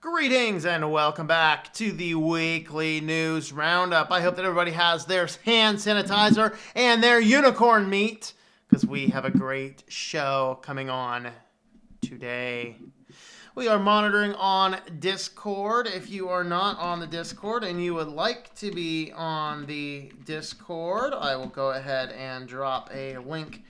Greetings and welcome back to the weekly news roundup. I hope that everybody has their hand sanitizer and their unicorn meat because we have a great show coming on today. We are monitoring on Discord. If you are not on the Discord and you would like to be on the Discord, I will go ahead and drop a link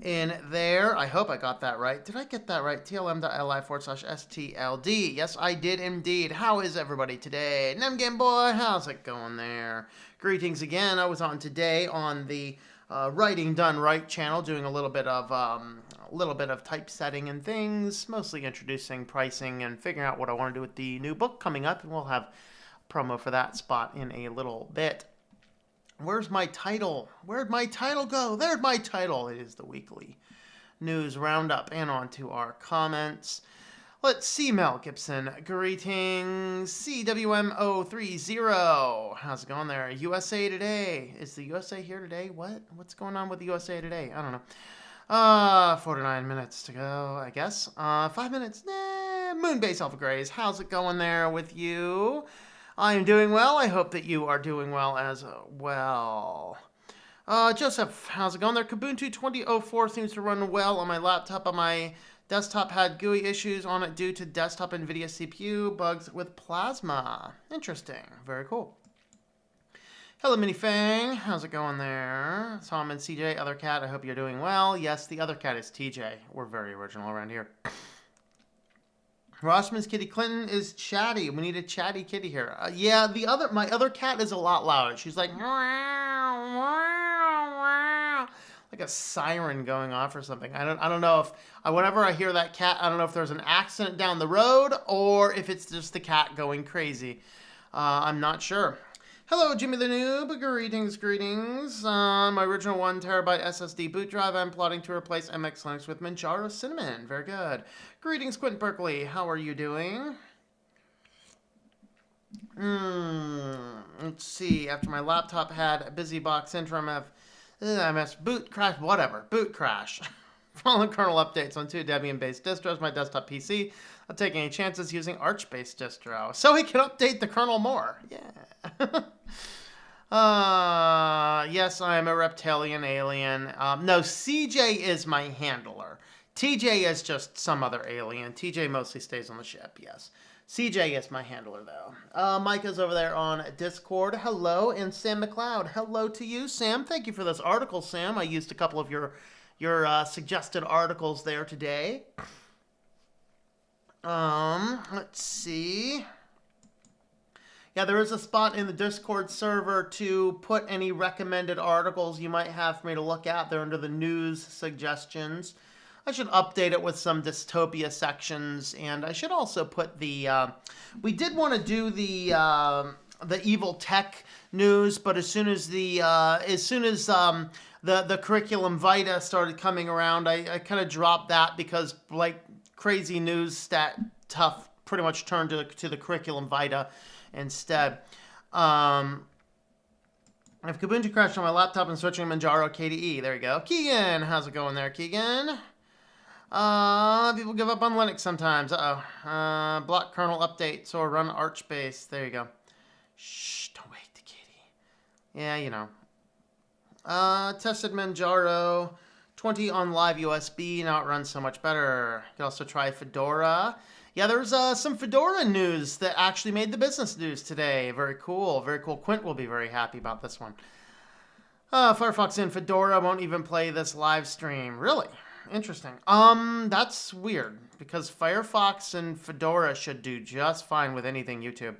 in there. I hope I got that right. Did I get that right? tlm.li/STLD. Yes, I did indeed. How is everybody today? Nem Game Boy, how's it going there? Greetings again. I was on today on the Writing Done Right channel, doing a little bit of typesetting and things, mostly introducing pricing and figuring out what I want to do with the new book coming up, and we'll have promo for that spot in a little bit. Where's my title? Where'd my title go? There's my title. It is the weekly news roundup. And on to our comments. Let's see, Mel Gibson. Greetings. CWMO30. How's it going there? USA Today. Is the USA here today? What? What's going on with the USA Today? I don't know. 49 minutes to go, I guess. 5 minutes. Nah. Moonbase Alpha Grays. How's it going there with you? I am doing well. I hope that you are doing well as well. Joseph, how's it going there? Kubuntu 2004 seems to run well on my laptop. On my desktop had GUI issues on it due to desktop NVIDIA CPU bugs with Plasma. Interesting. Very cool. Hello, Minifang. How's it going there? Tom and CJ, other cat, I hope you're doing well. Yes, the other cat is TJ. We're very original around here. Rossman's kitty Clinton is chatty. We need a chatty kitty here. Yeah, my other cat is a lot louder. She's like, wow, wow, wow, like a siren going off or something. I don't know if whenever I hear that cat, I don't know if there's an accident down the road or if it's just the cat going crazy. I'm not sure. Hello, Jimmy the Noob. Greetings, greetings. My original 1 terabyte SSD boot drive, I'm plotting to replace MX Linux with Manjaro Cinnamon. Very good. Greetings, Quentin Berkeley. How are you doing? Let's see. After my laptop had a busy box syndrome, MS boot crash, whatever. Boot crash. Following kernel updates on 2 Debian-based distros, my desktop PC. Not taking any chances using Arch-based distro. So he can update the kernel more. Yeah. Yes, I am a reptilian alien. No, CJ is my handler. TJ is just some other alien. TJ mostly stays on the ship, yes. CJ is my handler, though. Mike is over there on Discord. Hello, and Sam McLeod. Hello to you, Sam. Thank you for this article, Sam. I used a couple of your suggested articles there today. Let's see. Yeah, there is a spot in the Discord server to put any recommended articles you might have for me to look at. They're under the news suggestions. I should update it with some Dystopia sections, and I should also put the. We did want to do the evil tech news, but as soon as the curriculum vita started coming around, I kind of dropped that because like crazy news stuff pretty much turned to the curriculum vita instead. I've Kubuntu crashed on my laptop and switching Manjaro KDE. There you go. Keegan, how's it going there, Keegan? People give up on Linux sometimes. Block kernel updates or run Arch-based. There you go. Shh, don't wake the kitty. Yeah, you know. Tested Manjaro 20 on live USB. Now it runs so much better. You can also try Fedora. Yeah, there's some Fedora news that actually made the business news today. Very cool. Very cool. Quint will be very happy about this one. Firefox and Fedora won't even play this live stream. Really? Interesting. That's weird because Firefox and Fedora should do just fine with anything YouTube.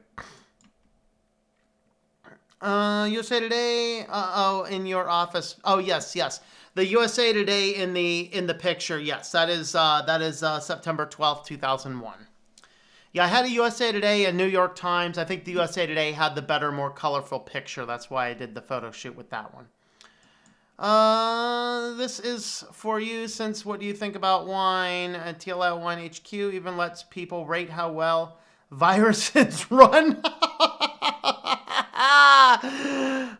USA Today. In your office. Oh, yes. The USA Today in the picture. Yes, that is September 12th, 2001. Yeah, I had a USA Today and New York Times. I think the USA Today had the better, more colorful picture. That's why I did the photo shoot with that one. This is for you, since what do you think about wine? TLL Wine HQ even lets people rate how well viruses run.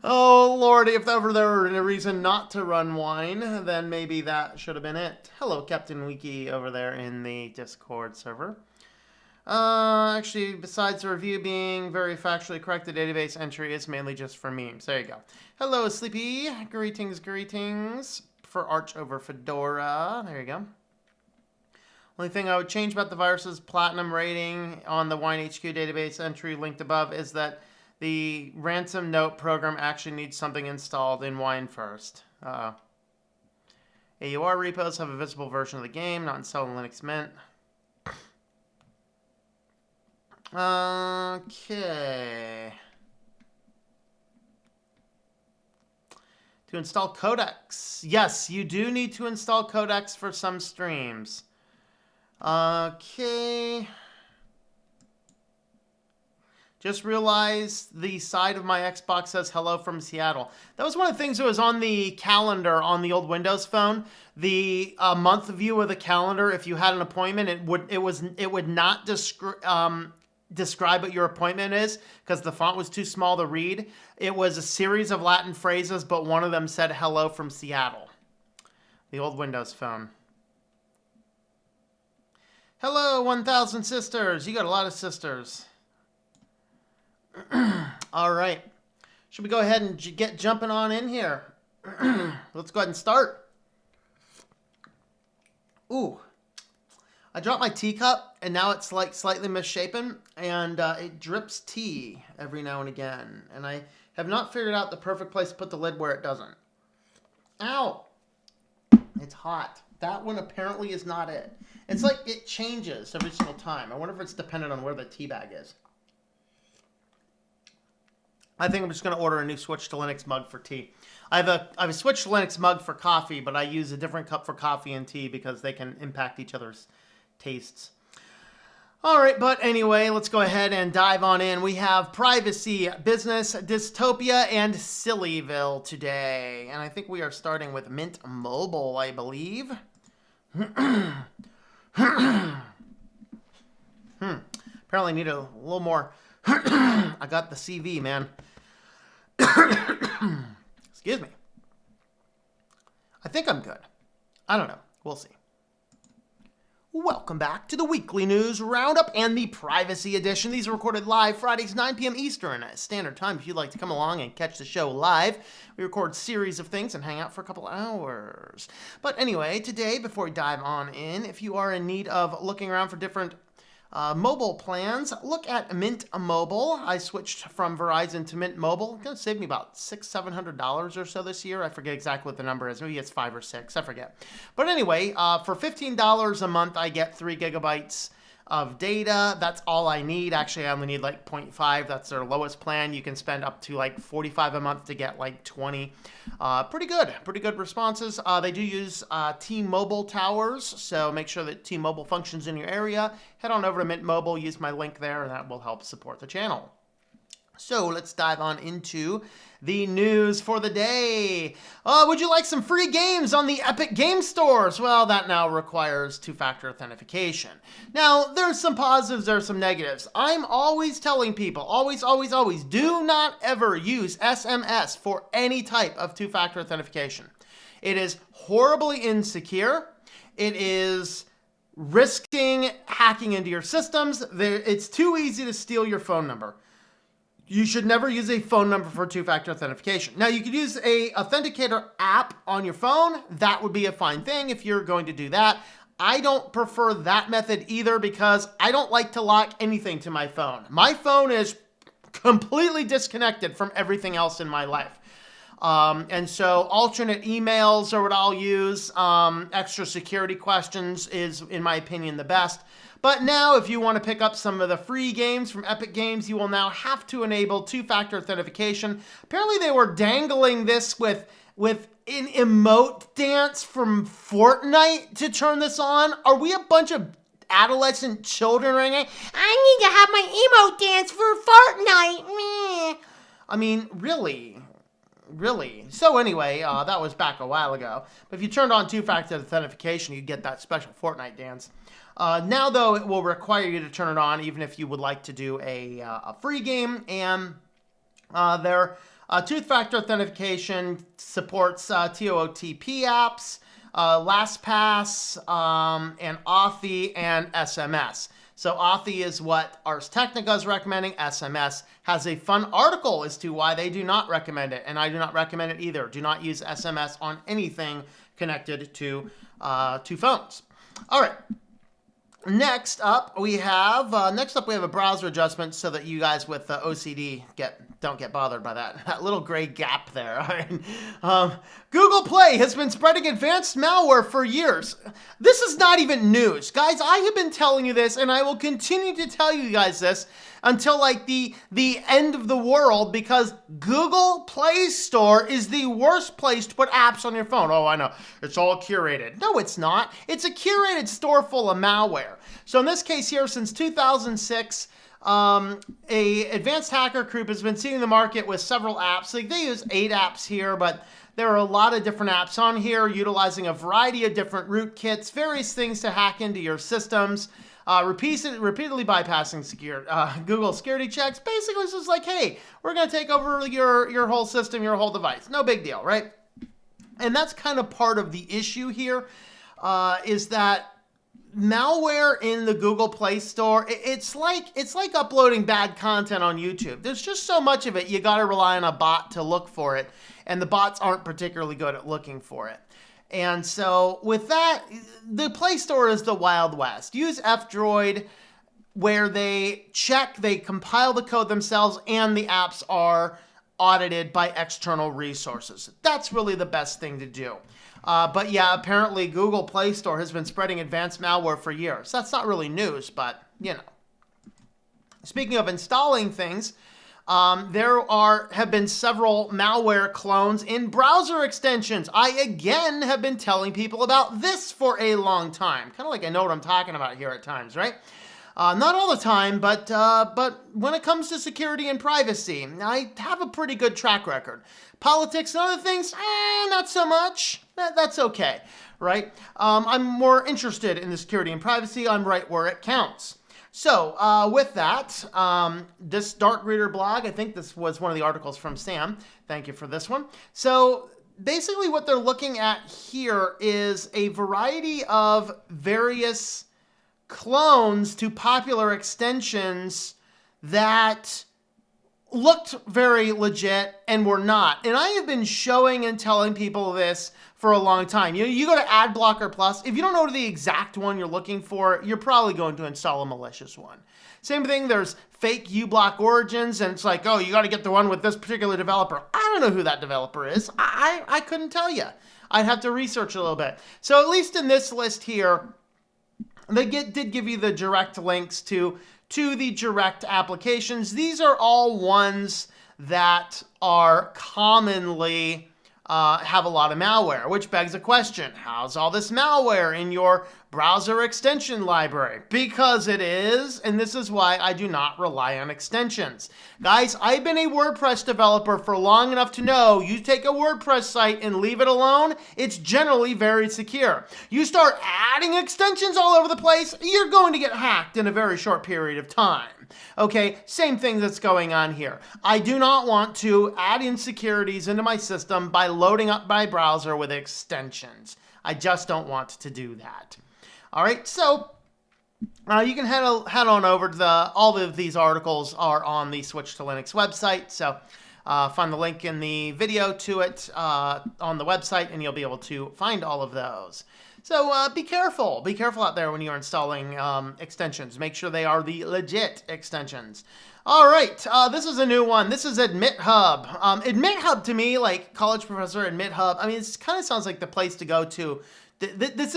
Oh, Lordy, if ever there were a reason not to run wine, then maybe that should have been it. Hello, Captain Wiki over there in the Discord server. Actually, besides the review being very factually correct, the database entry is mainly just for memes. There you go. Hello, Sleepy. Greetings, greetings. For Arch over Fedora. There you go. Only thing I would change about the virus's platinum rating on the WineHQ database entry linked above is that the ransom note program actually needs something installed in Wine first. AUR repos have a visible version of the game, not installed in Linux Mint. Okay. To install codecs. Yes, you do need to install codecs for some streams. Okay. Just realized the side of my Xbox says hello from Seattle. That was one of the things that was on the calendar on the old Windows phone. The month view of the calendar, if you had an appointment, it would not describe what your appointment is because the font was too small to read. It was a series of Latin phrases, but one of them said hello from Seattle. The old Windows phone. Hello, 1,000 sisters. You got a lot of sisters. All right. Should we go ahead and get jumping on in here? Let's go ahead and start. Ooh. I dropped my teacup, and now it's like slightly misshapen, and it drips tea every now and again. And I have not figured out the perfect place to put the lid where it doesn't. Ow! It's hot. That one apparently is not it. It's like it changes every single time. I wonder if it's dependent on where the tea bag is. I think I'm just going to order a new Switch to Linux mug for tea. I have a Switch to Linux mug for coffee, but I use a different cup for coffee and tea because they can impact each other's tastes. All right, but anyway, let's go ahead and dive on in. We have privacy, business, dystopia, and Sillyville today. And I think we are starting with Mint Mobile, I believe. Apparently need a little more. I got the CV, man. Excuse me. I think I'm good. I don't know. We'll see. Welcome back to the Weekly News Roundup and the Privacy Edition. These are recorded live Fridays, 9 p.m. Eastern Standard Time. If you'd like to come along and catch the show live, we record a series of things and hang out for a couple hours. But anyway, today, before we dive on in, if you are in need of looking around for different mobile plans, look at Mint Mobile. I switched from Verizon to Mint Mobile. It's going to save me about $600-700 or so this year. I forget exactly what the number is. Maybe it's 5 or 6. I forget. But anyway, for $15 a month, I get 3 gigabytes of data. That's all I need. Actually, I only need like 0.5. That's their lowest plan. You can spend up to like $45 a month to get like 20. Pretty good responses. They do use T-Mobile towers, so make sure that T-Mobile functions in your area. Head on over to Mint Mobile, use my link there, and that will help support the channel. So let's dive on into the news for the day. Would you like some free games on the Epic Game Stores? Well, that now requires two-factor authentication. Now, there's some positives, there's some negatives. I'm always telling people, always, do not ever use SMS for any type of two-factor authentication. It is horribly insecure. It is risking hacking into your systems. It's too easy to steal your phone number. You should never use a phone number for two-factor authentication. Now, you could use a authenticator app on your phone. That would be a fine thing if you're going to do that. I don't prefer that method either because I don't like to lock anything to my phone. My phone is completely disconnected from everything else in my life. And so alternate emails are what I'll use. Extra security questions is, in my opinion, the best. But now, if you want to pick up some of the free games from Epic Games, you will now have to enable two-factor authentication. Apparently, they were dangling this with an emote dance from Fortnite to turn this on. Are we a bunch of adolescent children right now? I need to have my emote dance for Fortnite. Meh. I mean, really? So anyway, that was back a while ago. But if you turned on two-factor authentication, you'd get that special Fortnite dance. Now, though, it will require you to turn it on even if you would like to do a free game. And their two-factor authentication supports TOOTP apps. LastPass, and Authy, and SMS. So Authy is what Ars Technica is recommending. SMS has a fun article as to why they do not recommend it, and I do not recommend it either. Do not use SMS on anything connected to phones. All right. Next up, we have a browser adjustment so that you guys with OCD don't get bothered by that little gray gap there. All right. Google Play has been spreading advanced malware for years. This is not even news, guys. I have been telling you this, and I will continue to tell you guys this until like the end of the world, because Google Play Store is the worst place to put apps on your phone. Oh, I know. It's all curated. No, it's not. It's a curated store full of malware. So in this case here, since 2006, a advanced hacker group has been seeding the market with several apps. Like, they use 8 apps here, but there are a lot of different apps on here utilizing a variety of different rootkits, various things to hack into your systems, repeatedly bypassing Google security checks. Basically, it's just like, hey, we're going to take over your whole system, your whole device. No big deal, right? And that's kind of part of the issue here, is that malware in the Google Play Store, it's like uploading bad content on YouTube. There's just so much of it, you got to rely on a bot to look for it, and the bots aren't particularly good at looking for it. And so with that, the Play Store is the Wild West. Use F-Droid, where they compile the code themselves, and the apps are audited by external resources. That's really the best thing to do. But yeah, apparently Google Play Store has been spreading advanced malware for years. That's not really news, but you know. Speaking of installing things, there have been several malware clones in browser extensions. I again have been telling people about this for a long time. Kind of like I know what I'm talking about here at times, right? Not all the time, but when it comes to security and privacy, I have a pretty good track record. Politics and other things, not so much. That's okay, right? I'm more interested in the security and privacy. I'm right where it counts. So with that, this Dark Reader blog, I think this was one of the articles from Sam. Thank you for this one. So basically what they're looking at here is a variety of various clones to popular extensions that looked very legit and were not. And I have been showing and telling people this for a long time. You go to Adblocker Plus. If you don't know the exact one you're looking for, you're probably going to install a malicious one. Same thing, there's fake uBlock origins, and it's like, oh, you got to get the one with this particular developer. I don't know who that developer is. I couldn't tell you. I'd have to research a little bit. So at least in this list here, they did give you the direct links to the direct applications. These are all ones that are commonly have a lot of malware, which begs a question. How's all this malware in your browser extension library? Because it is, and this is why I do not rely on extensions. Guys, I've been a WordPress developer for long enough to know you take a WordPress site and leave it alone, it's generally very secure. You start adding extensions all over the place, you're going to get hacked in a very short period of time. Okay, same thing that's going on here. I do not want to add insecurities into my system by loading up my browser with extensions. I just don't want to do that. All right, so you can head on over to all of these articles are on the Switch to Linux website. So find the link in the video to it on the website, and you'll be able to find all of those. So be careful. Be careful out there when you're installing extensions. Make sure they are the legit extensions. All right, this is a new one. This is AdmitHub. AdmitHub, to me, like college professor AdmitHub, I mean, it kind of sounds like the place to go to. This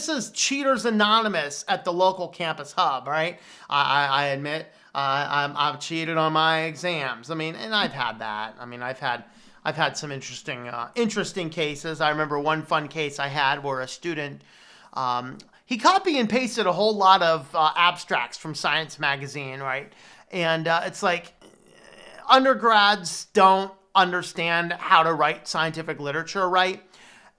is Cheaters Anonymous at the local campus hub, right? I admit I've cheated on my exams. I mean, and I've had that. I mean, I've had some interesting cases. I remember one fun case I had where a student, he copy and pasted a whole lot of abstracts from Science magazine, right? And it's like undergrads don't understand how to write scientific literature right.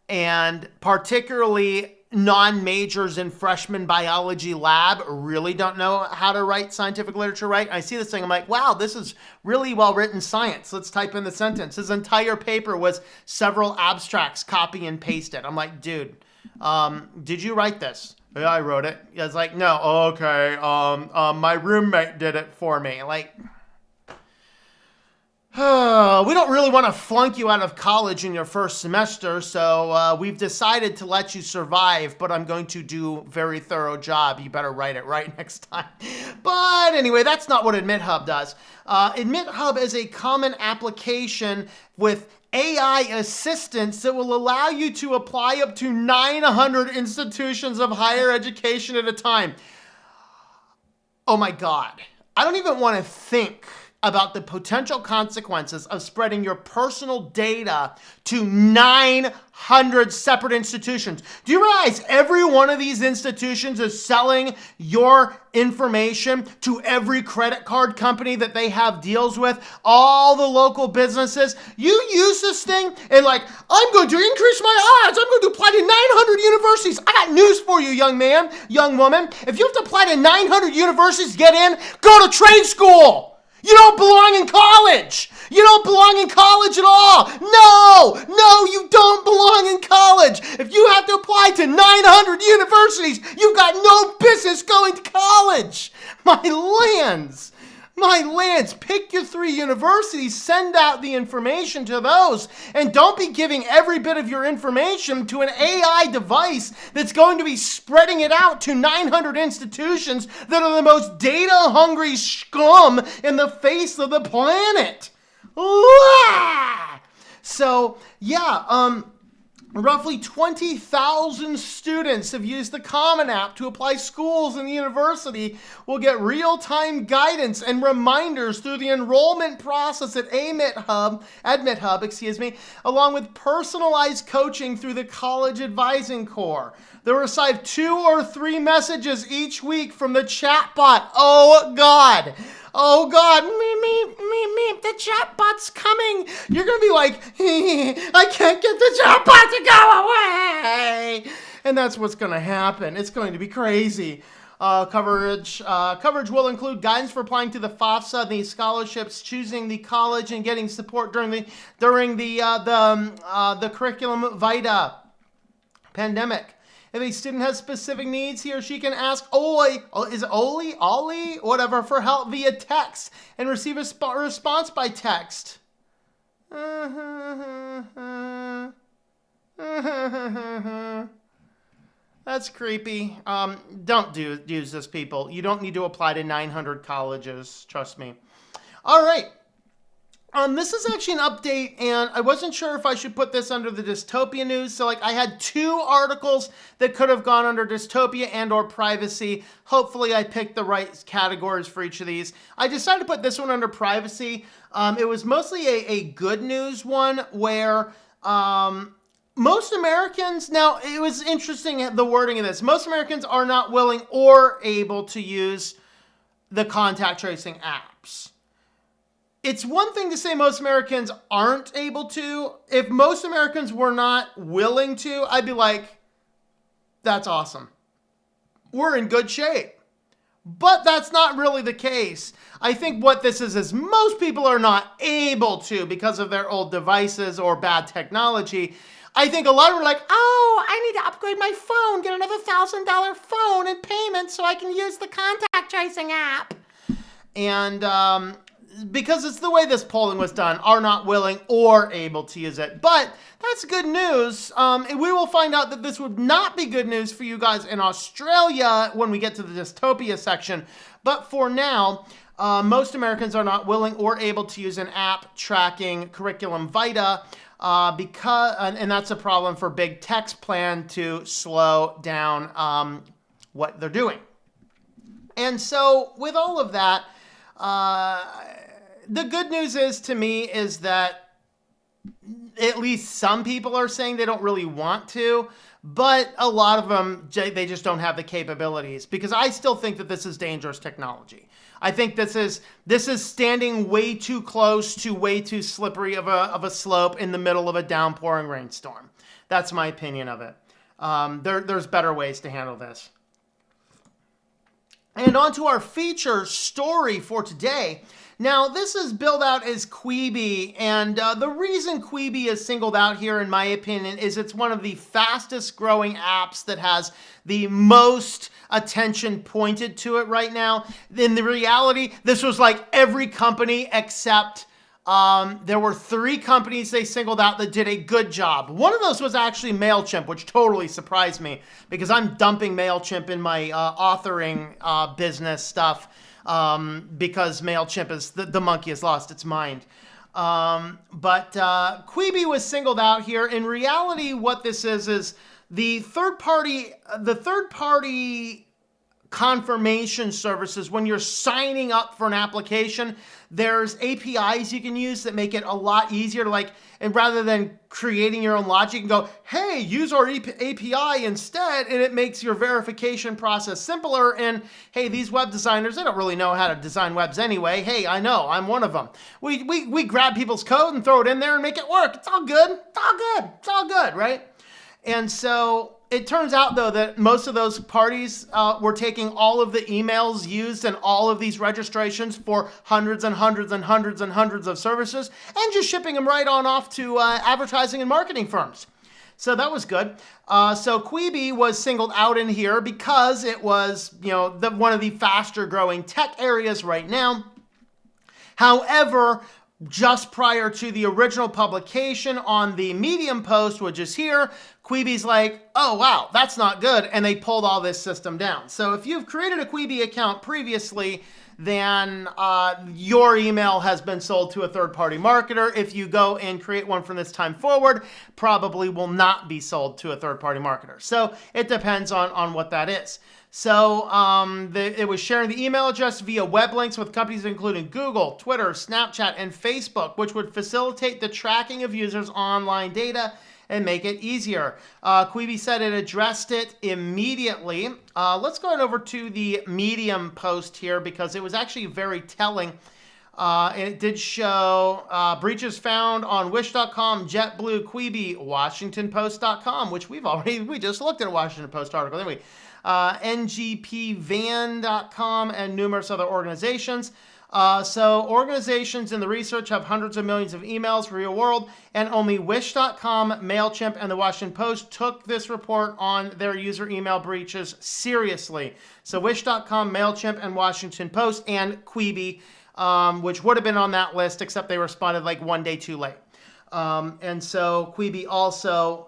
And particularly non-majors in freshman biology lab really don't know how to write scientific literature right. I see this thing, I'm like, wow, this is really well-written science. Let's type in the sentence. His entire paper was several abstracts, copy and pasted. I'm like, dude, did you write this? Yeah, I wrote it. I was like, no, okay, my roommate did it for me. Like, we don't really want to flunk you out of college in your first semester, so we've decided to let you survive, but I'm going to do a very thorough job. You better write it right next time. But anyway, that's not what AdmitHub does. AdmitHub is a common application with AI assistance that will allow you to apply up to 900 institutions of higher education at a time. Oh my God. I don't even want to think about the potential consequences of spreading your personal data to 900 separate institutions. Do you realize every one of these institutions is selling your information to every credit card company that they have deals with, all the local businesses? You use this thing and like, I'm going to increase my odds. I'm going to apply to 900 universities. I got news for you, young man, young woman. If you have to apply to 900 universities to get in, go to trade school. You don't belong in college. You don't belong in college at all. No, you don't belong in college. If you have to apply to 900 universities, you've got no business going to college. My lands. Pick your 3 universities, send out the information to those, and don't be giving every bit of your information to an AI device that's going to be spreading it out to 900 institutions that are the most data-hungry scum in the face of the planet. So, yeah, roughly 20,000 students have used the Common App to apply. Schools and the university will get real-time guidance and reminders through the enrollment process at AdmitHub, along with personalized coaching through the College Advising Corps. They'll receive 2 or 3 messages each week from the chatbot. Oh, God. The chatbot's coming. You're going to be like, I can't get the chatbot to go away. And that's what's going to happen. It's going to be crazy. Coverage will include guidance for applying to the FAFSA, the scholarships, choosing the college, and getting support during the curriculum vitae pandemic. If a student has specific needs, he or she can ask Ollie, whatever, for help via text and receive a response by text. That's creepy. Don't use this, people. You don't need to apply to 900 colleges. Trust me. All right. This is actually an update, and I wasn't sure if I should put this under the Dystopia news. So, I had 2 articles that could have gone under Dystopia and or privacy. Hopefully, I picked the right categories for each of these. I decided to put this one under privacy. It was mostly a good news one where most Americans, now, it was interesting, the wording of this. Most Americans are not willing or able to use the contact tracing apps. It's one thing to say most Americans aren't able to. If most Americans were not willing to, I'd be like, that's awesome. We're in good shape. But that's not really the case. I think what this is most people are not able to because of their old devices or bad technology. I think a lot of them are like, oh, I need to upgrade my phone, get another $1,000 phone in payment so I can use the contact tracing app. And because it's the way this polling was done, are not willing or able to use it. But that's good news. And we will find out that this would not be good news for you guys in Australia when we get to the Dystopia section. But for now, most Americans are not willing or able to use an app tracking curriculum vitae and that's a problem for big tech's plan to slow down what they're doing. And so with all of that, the good news is that at least some people are saying they don't really want to, but a lot of them, they just don't have the capabilities, because I still think that this is dangerous technology. I think this is standing way too close to way too slippery of a slope in the middle of a downpouring rainstorm. That's my opinion of it. There's better ways to handle this. And on to our feature story for today. Now, this is billed out as Quibi, and the reason Quibi is singled out here, in my opinion, is it's one of the fastest growing apps that has the most attention pointed to it right now. In the reality, this was like every company except there were 3 companies they singled out that did a good job. One of those was actually MailChimp, which totally surprised me because I'm dumping MailChimp in my authoring business stuff because MailChimp is the monkey has lost its mind. But Quibi was singled out here. In reality, what this is the third party confirmation services. When you're signing up for an application, there's APIs you can use that make it a lot easier to and rather than creating your own logic, you can go, hey, use our API instead, and it makes your verification process simpler. And hey, these web designers, they don't really know how to design webs anyway. Hey, I know, I'm one of them. We grab people's code and throw it in there and make it work. It's all good. It's all good. It's all good, right? And so it turns out, though, that most of those parties were taking all of the emails used in all of these registrations for hundreds and hundreds and hundreds and hundreds of services and just shipping them right on off to advertising and marketing firms. So that was good. So Quibi was singled out in here because it was, one of the faster growing tech areas right now. However, just prior to the original publication on the Medium post, which is here, Quibi's like, oh, wow, that's not good. And they pulled all this system down. So if you've created a Quibi account previously, then your email has been sold to a third-party marketer. If you go and create one from this time forward, probably will not be sold to a third-party marketer. So it depends on what that is. So it was sharing the email address via web links with companies including Google, Twitter, Snapchat, and Facebook, which would facilitate the tracking of users' online data and make it easier. Quibi said it addressed it immediately. Let's go over to the Medium post here because it was actually very telling. And it did show breaches found on Wish.com, JetBlue, Quibi, WashingtonPost.com, which we just looked at a Washington Post article, didn't we? NGPVan.com, and numerous other organizations. So organizations in the research have hundreds of millions of emails for real world, and only Wish.com, MailChimp, and the Washington Post took this report on their user email breaches seriously. So Wish.com, MailChimp, and Washington Post, and Quibi, which would have been on that list, except they responded like one day too late. And so Quibi also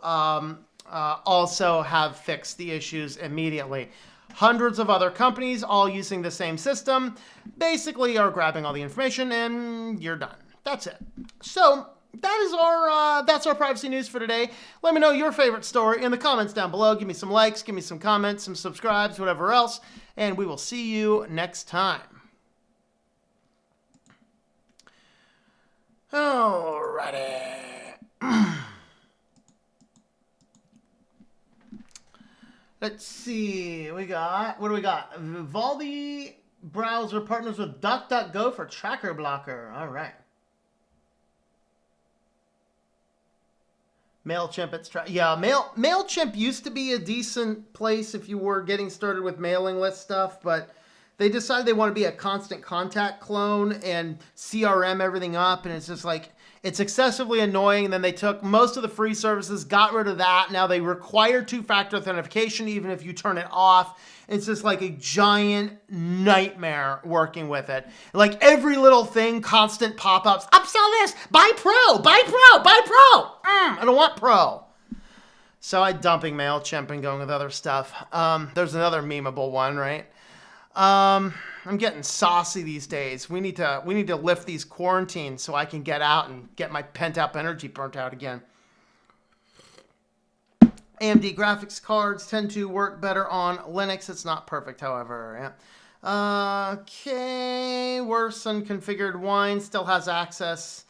have fixed the issues immediately. Hundreds of other companies, all using the same system, basically are grabbing all the information, and you're done. That's it. So that's our privacy news for today. Let me know your favorite story in the comments down below. Give me some likes, give me some comments, some subscribes, whatever else, and we will see you next time. Alrighty. Let's see, what do we got? Vivaldi browser partners with DuckDuckGo for tracker blocker. All right. MailChimp, MailChimp used to be a decent place if you were getting started with mailing list stuff, but they decided they want to be a constant contact clone and CRM everything up, and it's just like, it's excessively annoying. And then they took most of the free services, got rid of that. Now they require two-factor authentication even if you turn it off. It's just like a giant nightmare working with it. Like every little thing, constant pop-ups. Upsell this, buy Pro, buy Pro, buy Pro. I don't want Pro. So I'm dumping MailChimp and going with other stuff. There's another memeable one, right? I'm getting saucy these days. We need to lift these quarantines so I can get out and get my pent-up energy burnt out again. AMD graphics cards tend to work better on Linux. It's not perfect, however. Yeah. Okay. Worse unconfigured wine still has access.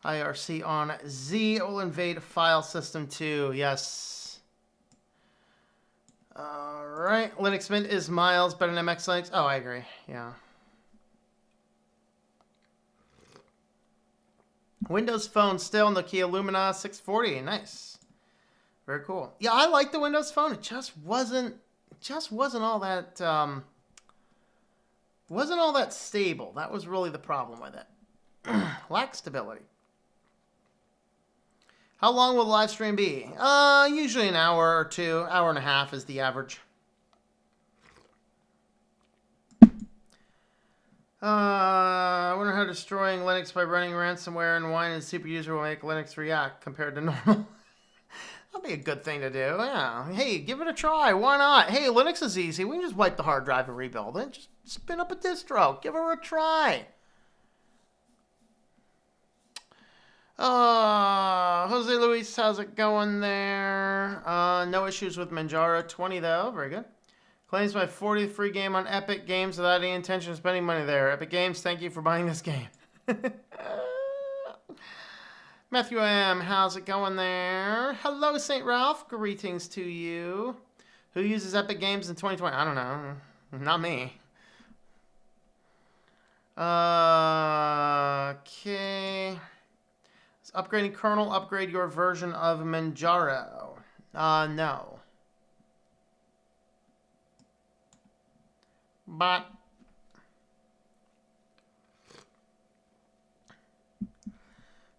IRC on Z. It will invade file system too. Yes. All right. Linux Mint is miles better than MX Linux. Oh, I agree. Yeah. Windows Phone still Nokia Lumia 640. Nice. Very cool. Yeah, I like the Windows Phone. It just wasn't all that wasn't all that stable. That was really the problem with it. Lack stability. How long will the live stream be? Usually an hour or two. Hour and a half is the average. I wonder how destroying Linux by running ransomware and wine and super user will make Linux react compared to normal. That'd be a good thing to do. Yeah. Hey, give it a try. Why not? Hey, Linux is easy. We can just wipe the hard drive and rebuild it. Just spin up a distro. Give her a try. Jose Luis, how's it going there? No issues with Manjaro 20 though. Very good. Claims my 40th free game on Epic Games without any intention of spending money there. Epic Games, thank you for buying this game. Matthew M., how's it going there? Hello, St. Ralph. Greetings to you. Who uses Epic Games in 2020? I don't know. Not me. Okay. Does upgrading kernel upgrade your version of Manjaro? No. But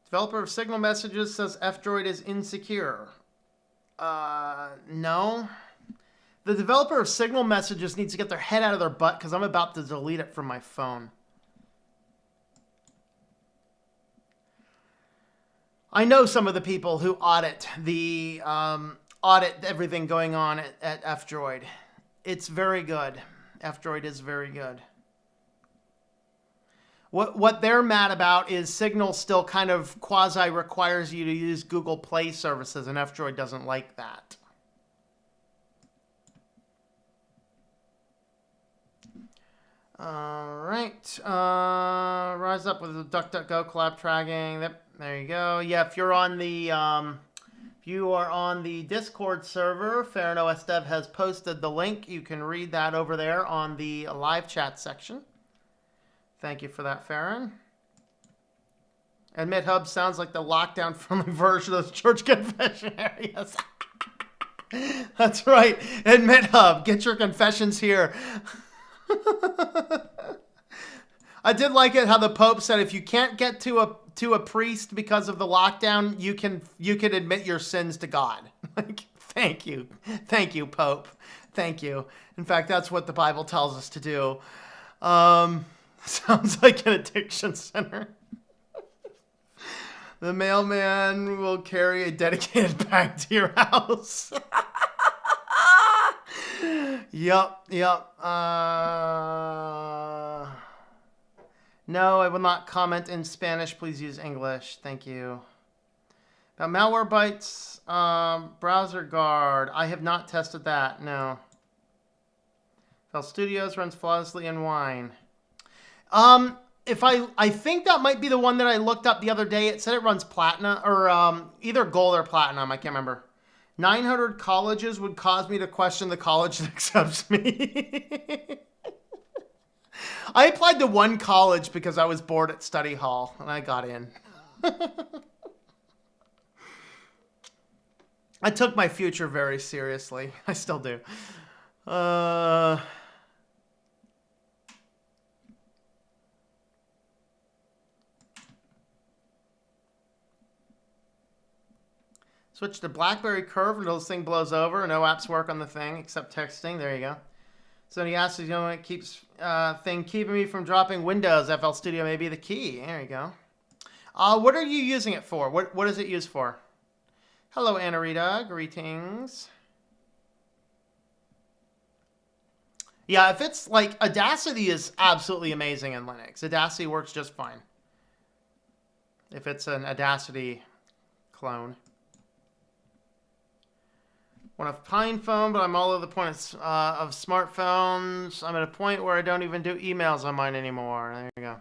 developer of Signal Messages says F-Droid is insecure. No. The developer of Signal Messages needs to get their head out of their butt because I'm about to delete it from my phone. I know some of the people who audit everything going on at F-Droid. It's very good. F-Droid is very good. What they're mad about is Signal still kind of quasi requires you to use Google Play services, and F-Droid doesn't like that. All right. Rise up with the DuckDuckGo collab tracking. Yep, there you go. Yeah, if you're on the if you are on the Discord server, Farron OS Dev has posted the link. You can read that over there on the live chat section. Thank you for that, Farron. Admit Hub sounds like the lockdown-friendly version of the church confession areas. That's right. Admit Hub. Get your confessions here. I did like it how the Pope said if you can't get to a priest because of the lockdown, you can admit your sins to God. Like, thank you, Pope, thank you. In fact, that's what the Bible tells us to do. Sounds like an addiction center. The mailman will carry a dedicated bag to your house. Yup. No, I will not comment in Spanish. Please use English. Thank you. About Malwarebytes, browser guard. I have not tested that. No. Fel Studios runs flawlessly in Wine. I think that might be the one that I looked up the other day. It said it runs platinum or either gold or platinum. I can't remember. 900 colleges would cause me to question the college that accepts me. I applied to one college because I was bored at study hall, and I got in. I took my future very seriously. I still do. Switch to BlackBerry Curve until this thing blows over. No apps work on the thing except texting. There you go. So he asks, what keeps keeping me from dropping Windows? FL Studio may be the key. There you go. What are you using it for? What is it used for? Hello, Anna Rita. Greetings. Yeah, if it's like Audacity is absolutely amazing in Linux. Audacity works just fine. If it's an Audacity clone. One of PinePhone, but I'm all over the point of smartphones. I'm at a point where I don't even do emails on mine anymore. There you go.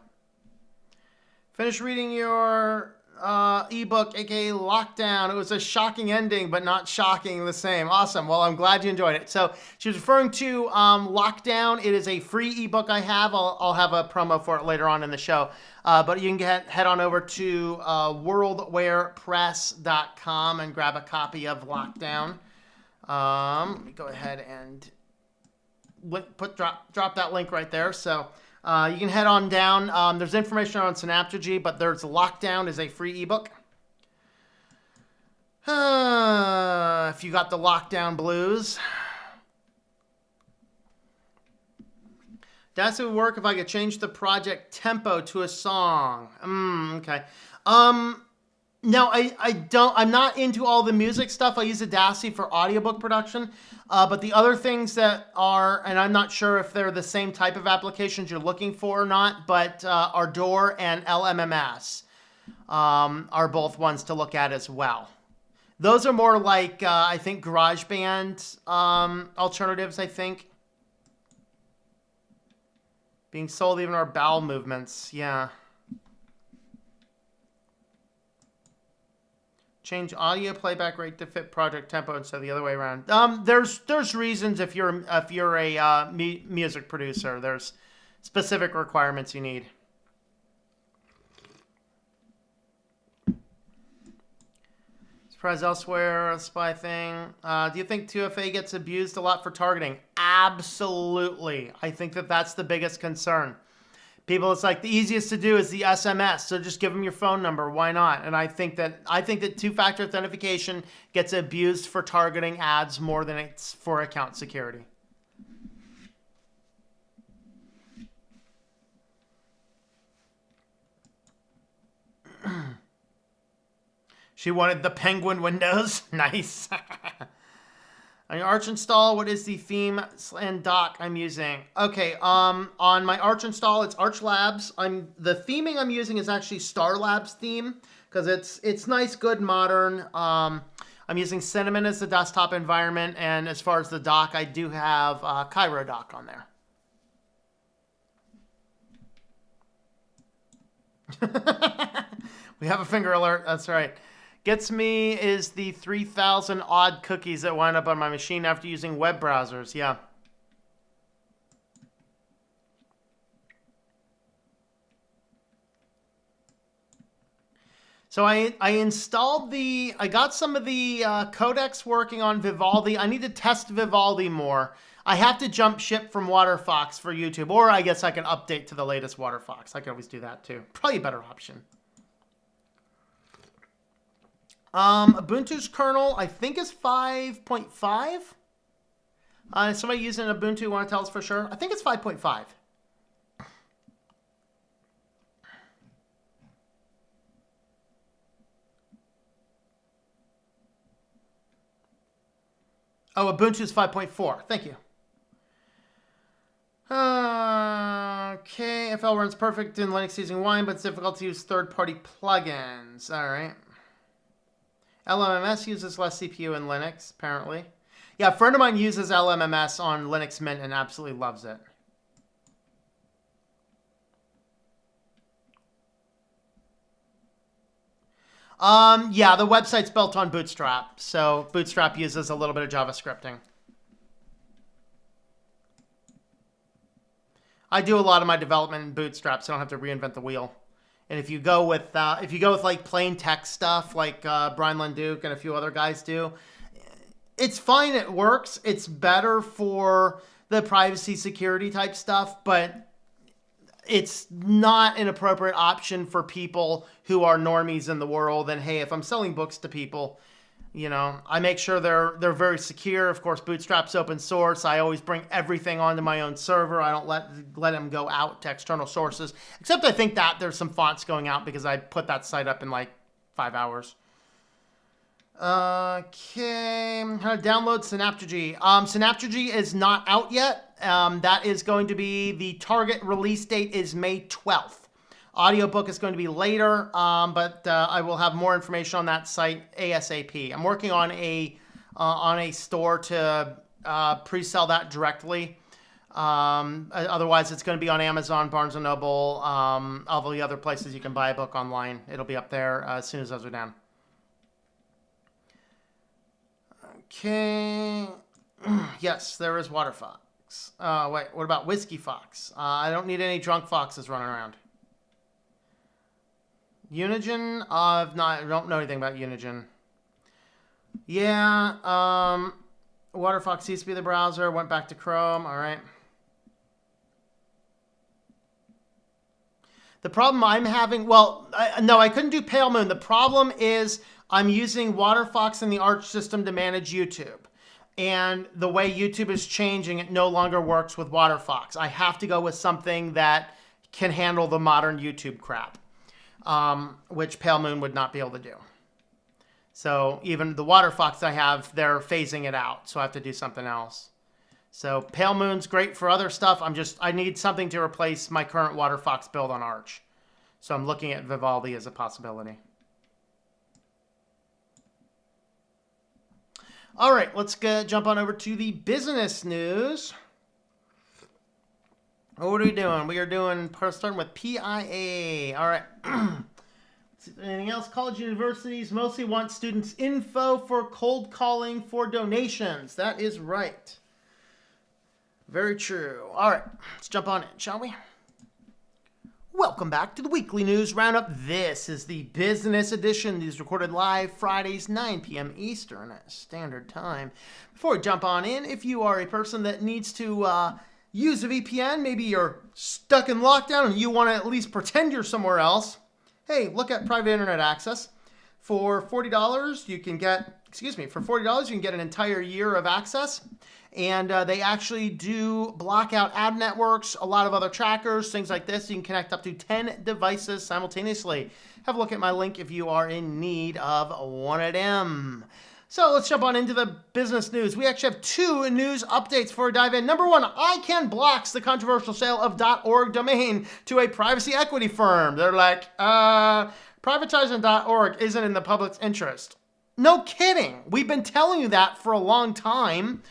Finish reading your ebook, aka Lockdown. It was a shocking ending, but not shocking the same. Awesome. Well, I'm glad you enjoyed it. So she was referring to Lockdown. It is a free ebook I have. I'll have a promo for it later on in the show. But you can head on over to worldwarepress.com and grab a copy of Lockdown. Let me go ahead and drop that link right there. So you can head on down. There's information on Synaptergy, but there's Lockdown is a free ebook. If you got the Lockdown blues. Does it work if I could change the project tempo to a song? Okay. No, I don't. I'm not into all the music stuff. I use Audacity for audiobook production. But the other things that are, and I'm not sure if they're the same type of applications you're looking for or not, but Ardor and LMMS are both ones to look at as well. Those are more like, I think, GarageBand alternatives, I think. Being sold even our bowel movements, yeah. Change audio playback rate to fit project tempo instead of the other way around. There's reasons if you're a music producer. There's specific requirements you need. Surprise elsewhere, spy thing. Do you think 2FA gets abused a lot for targeting? Absolutely. I think that's the biggest concern. People, it's like the easiest to do is the SMS, so just give them your phone number. Why not? And I think that two-factor authentication gets abused for targeting ads more than it's for account security. She wanted the penguin windows. Nice. On your Arch install, what is the theme and dock I'm using? Okay, on my Arch install, it's Arch Labs. The theming I'm using is actually Star Labs theme because it's nice, good, modern. I'm using Cinnamon as the desktop environment, and as far as the dock, I do have Cairo dock on there. We have a finger alert. That's right. Gets me is the 3,000 odd cookies that wind up on my machine after using web browsers. Yeah. So I installed I got some of the codecs working on Vivaldi. I need to test Vivaldi more. I have to jump ship from WaterFox for YouTube, or I guess I can update to the latest WaterFox. I can always do that too. Probably a better option. Ubuntu's kernel, I think, is 5.5. Somebody using Ubuntu want to tell us for sure? I think it's 5.5. Oh, Ubuntu's 5.4. Thank you. Okay, FL runs perfect in Linux using Wine, but it's difficult to use third-party plugins. All right. LMMS uses less CPU in Linux, apparently. Yeah, a friend of mine uses LMMS on Linux Mint and absolutely loves it. Yeah, the website's built on Bootstrap, so Bootstrap uses a little bit of JavaScripting. I do a lot of my development in Bootstrap, so I don't have to reinvent the wheel. And if you go with like plain text stuff, like Brian Lenduke and a few other guys do, it's fine. It works. It's better for the privacy security type stuff, but it's not an appropriate option for people who are normies in the world. And hey, if I'm selling books to people, you know, I make sure they're very secure. Of course, Bootstrap's open source. I always bring everything onto my own server. I don't let them go out to external sources. Except I think that there's some fonts going out because I put that site up in like 5 hours. Okay, how to download Synaptergy. Synaptergy is not out yet. That is going to be, the target release date is May 12th. Audiobook is going to be later, but I will have more information on that site ASAP. I'm working on a store to pre-sell that directly. Otherwise, it's going to be on Amazon, Barnes & Noble, all the other places you can buy a book online. It'll be up there as soon as those are down. Okay. Yes, there is Water Fox. Wait, what about Whiskey Fox? I don't need any drunk foxes running around. Unigen? I don't know anything about Unigen. Yeah, Water Fox used to be the browser, went back to Chrome. All right. The problem I'm having, no, I couldn't do Pale Moon. The problem is I'm using WaterFox in the Arch system to manage YouTube. And the way YouTube is changing, it no longer works with WaterFox. I have to go with something that can handle the modern YouTube crap, which Pale Moon would not be able to do. So even the WaterFox I have, they're phasing it out. So I have to do something else. So Pale Moon's great for other stuff. I need something to replace my current WaterFox build on Arch. So I'm looking at Vivaldi as a possibility. All right, let's jump on over to the business news. What are we doing? We are starting with PIA. All right. Anything else? College universities mostly want students' info for cold calling for donations. That is right. Very true. All right, let's jump on in, shall we? Welcome back to the Weekly News Roundup. This is the business edition. These recorded live Fridays, 9 p.m. Eastern Standard Time. Before we jump on in, if you are a person that needs to use a VPN, maybe you're stuck in lockdown and you want to at least pretend you're somewhere else, hey, look at private internet access. For $40, you can get, for $40, you can get an entire year of access. And they actually do block out ad networks, a lot of other trackers, things like this. You can connect up to 10 devices simultaneously. Have a look at my link if you are in need of one of them. So let's jump on into the business news. We actually have two news updates before we dive in. Number one, ICANN blocks the controversial sale of .org domain to a privacy equity firm. They're like, privatizing .org isn't in the public's interest. No kidding. We've been telling you that for a long time.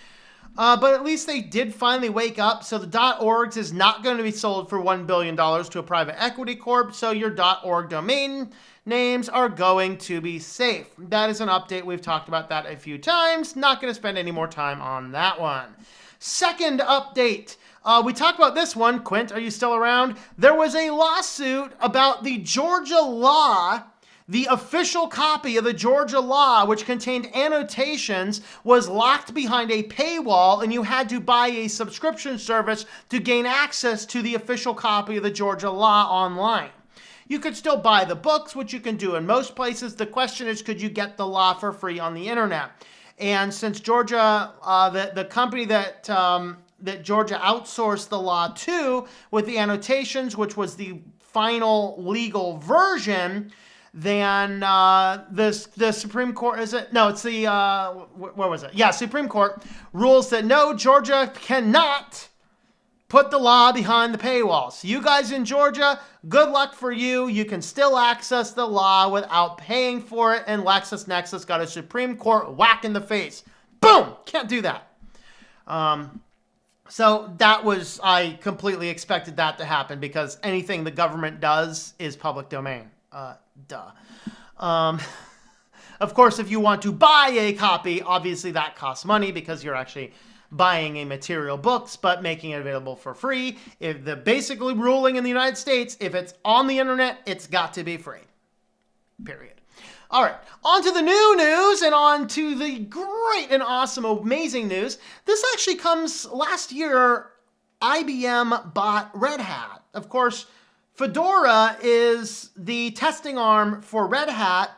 But at least they did finally wake up. So the .orgs is not going to be sold for $1 billion to a private equity corp. So your .org domain names are going to be safe. That is an update. We've talked about that a few times. Not going to spend any more time on that one. Second update. We talked about this one. Quint, are you still around? There was a lawsuit about the Georgia law. The official copy of the Georgia law, which contained annotations, was locked behind a paywall, and you had to buy a subscription service to gain access to the official copy of the Georgia law online. You could still buy the books, which you can do in most places. The question is, could you get the law for free on the internet? And since Georgia, the company that Georgia outsourced the law to with the annotations, which was the final legal version, then the Supreme Court, is it? No, it's the, where was it? Yeah, Supreme Court rules that no, Georgia cannot put the law behind the paywall. So you guys in Georgia, good luck for you. You can still access the law without paying for it, and LexisNexis got a Supreme Court whack in the face. Boom! Can't do that. So that was, I completely expected that to happen because anything the government does is public domain. Of course, if you want to buy a copy, obviously that costs money because you're actually buying a material books, but making it available for free. If the basically ruling in the United States, if it's on the internet, it's got to be free. Period. All right, on to the new news and on to the great and awesome, amazing news. This actually comes last year, IBM bought Red Hat. Of course, Fedora is the testing arm for Red Hat.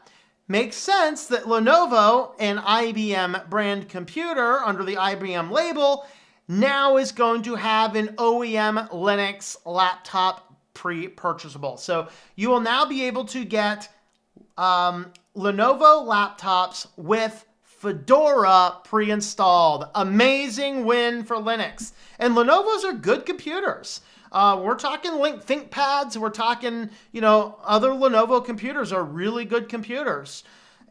Makes sense that Lenovo, an IBM brand computer under the IBM label, now is going to have an OEM Linux laptop pre-purchasable. So you will now be able to get Lenovo laptops with Fedora pre-installed. Amazing win for Linux. And Lenovo's are good computers. We're talking ThinkPads. We're talking, other Lenovo computers are really good computers.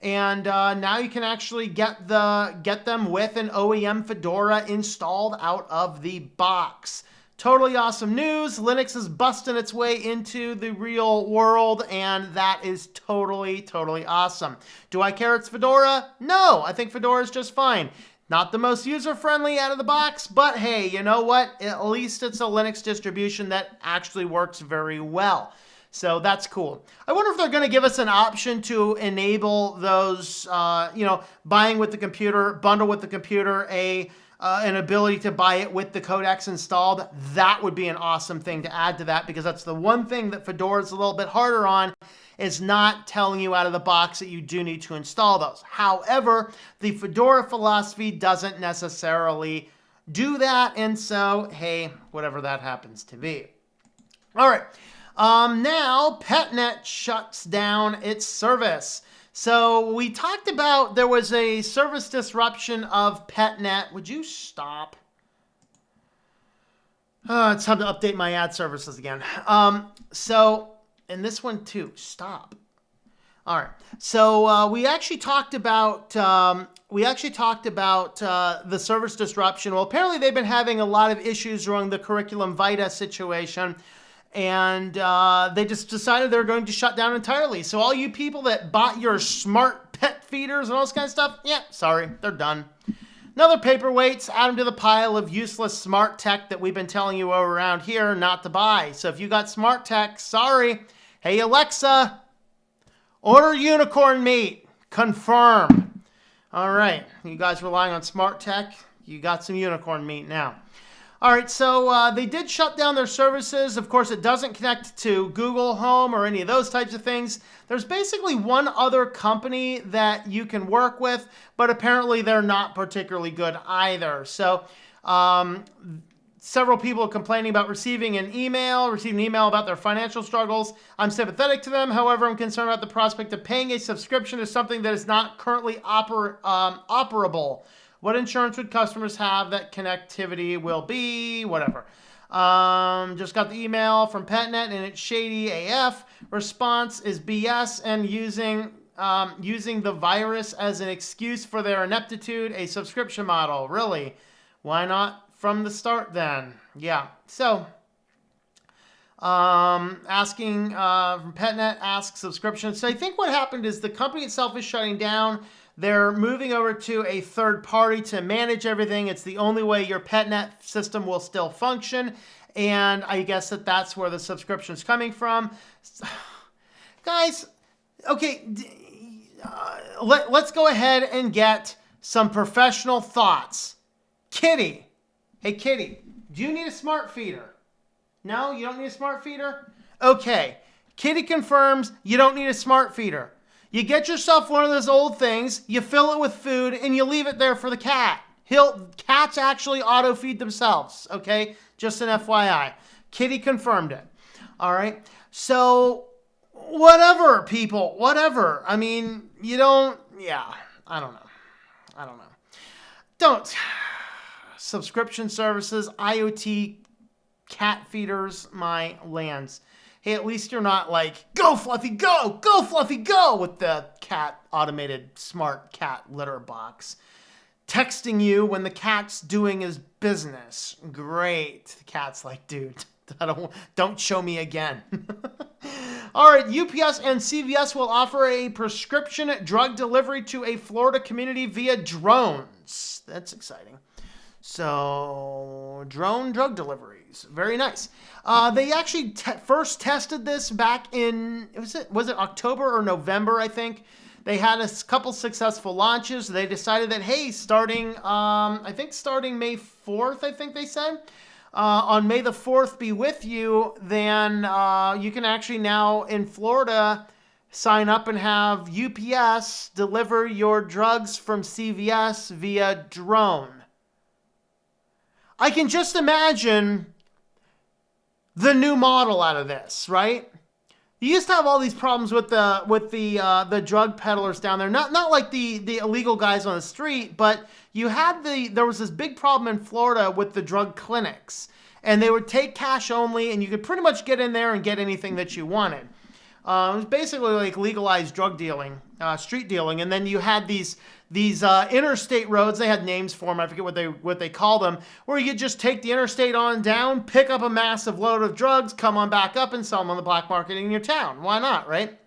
And now you can actually get them with an OEM Fedora installed out of the box. Totally awesome news. Linux is busting its way into the real world, and that is totally, totally awesome. Do I care it's Fedora? No, I think Fedora is just fine. Not the most user-friendly out of the box, but hey, you know what? At least it's a Linux distribution that actually works very well. So that's cool. I wonder if they're going to give us an option to enable those, buying with the computer, bundle with the computer, an ability to buy it with the codecs installed. That would be an awesome thing to add to that, because that's the one thing that Fedora is a little bit harder on, is not telling you out of the box that you do need to install those. However, the Fedora philosophy doesn't necessarily do that, and so, hey, whatever that happens to be. All right. Now, PetNet shuts down its service. So we talked about there was a service disruption of PetNet. Would you stop? It's time to update my ad services again. And this one too. Stop. All right. So we actually talked about the service disruption. Well, apparently they've been having a lot of issues around the Curriculum Vitae situation. And they just decided they're going to shut down entirely. So all you people that bought your smart pet feeders and all this kind of stuff, yeah, sorry, they're done. Another paperweight, add them to the pile of useless smart tech that we've been telling you around here not to buy. So if you got smart tech, sorry. Hey, Alexa, order unicorn meat. Confirm. All right, you guys relying on smart tech, you got some unicorn meat now. All right, so they did shut down their services. Of course, it doesn't connect to Google Home or any of those types of things. There's basically one other company that you can work with, but apparently they're not particularly good either. So several people are complaining about receiving an email about their financial struggles. I'm sympathetic to them. However, I'm concerned about the prospect of paying a subscription to something that is not currently operable. What insurance would customers have that connectivity will be? Whatever. Just got the email from PetNet and it's shady AF. Response is BS and using the virus as an excuse for their ineptitude. A subscription model. Really? Why not from the start then? Yeah. So, asking from PetNet, ask subscription. So I think what happened is the company itself is shutting down. They're moving over to a third party to manage everything. It's the only way your PetNet system will still function. And I guess that's where the subscription is coming from. Guys, okay, let's go ahead and get some professional thoughts. Kitty. Hey, Kitty, do you need a smart feeder? No, you don't need a smart feeder? Okay. Kitty confirms you don't need a smart feeder. You get yourself one of those old things, you fill it with food, and you leave it there for the cat. Cats actually auto-feed themselves, okay? Just an FYI. Kitty confirmed it. All right? So, whatever, people. Whatever. I mean, I don't know. Don't. Subscription services, IoT, cat feeders, my lands. Hey, at least you're not like, go Fluffy, go! Go Fluffy, go! With the cat automated smart cat litter box. Texting you when the cat's doing his business. Great. The cat's like, dude, don't show me again. All right, UPS and CVS will offer a prescription drug delivery to a Florida community via drones. That's exciting. So, drone drug deliveries. Very nice. They actually first tested this back in, was it October or November, I think. They had a couple successful launches. They decided that, hey, starting May 4th, I think they said. On May the 4th be with you, then you can actually now in Florida sign up and have UPS deliver your drugs from CVS via drone. I can just imagine the new model out of this, right? You used to have all these problems with the drug peddlers down there. Not like the illegal guys on the street, but there was this big problem in Florida with the drug clinics. And they would take cash only, and you could pretty much get in there and get anything that you wanted. It was basically like legalized drug dealing, street dealing, and then you had these interstate roads. They had names for them. I forget what they called them. Where you could just take the interstate on down, pick up a massive load of drugs, come on back up, and sell them on the black market in your town. Why not, right?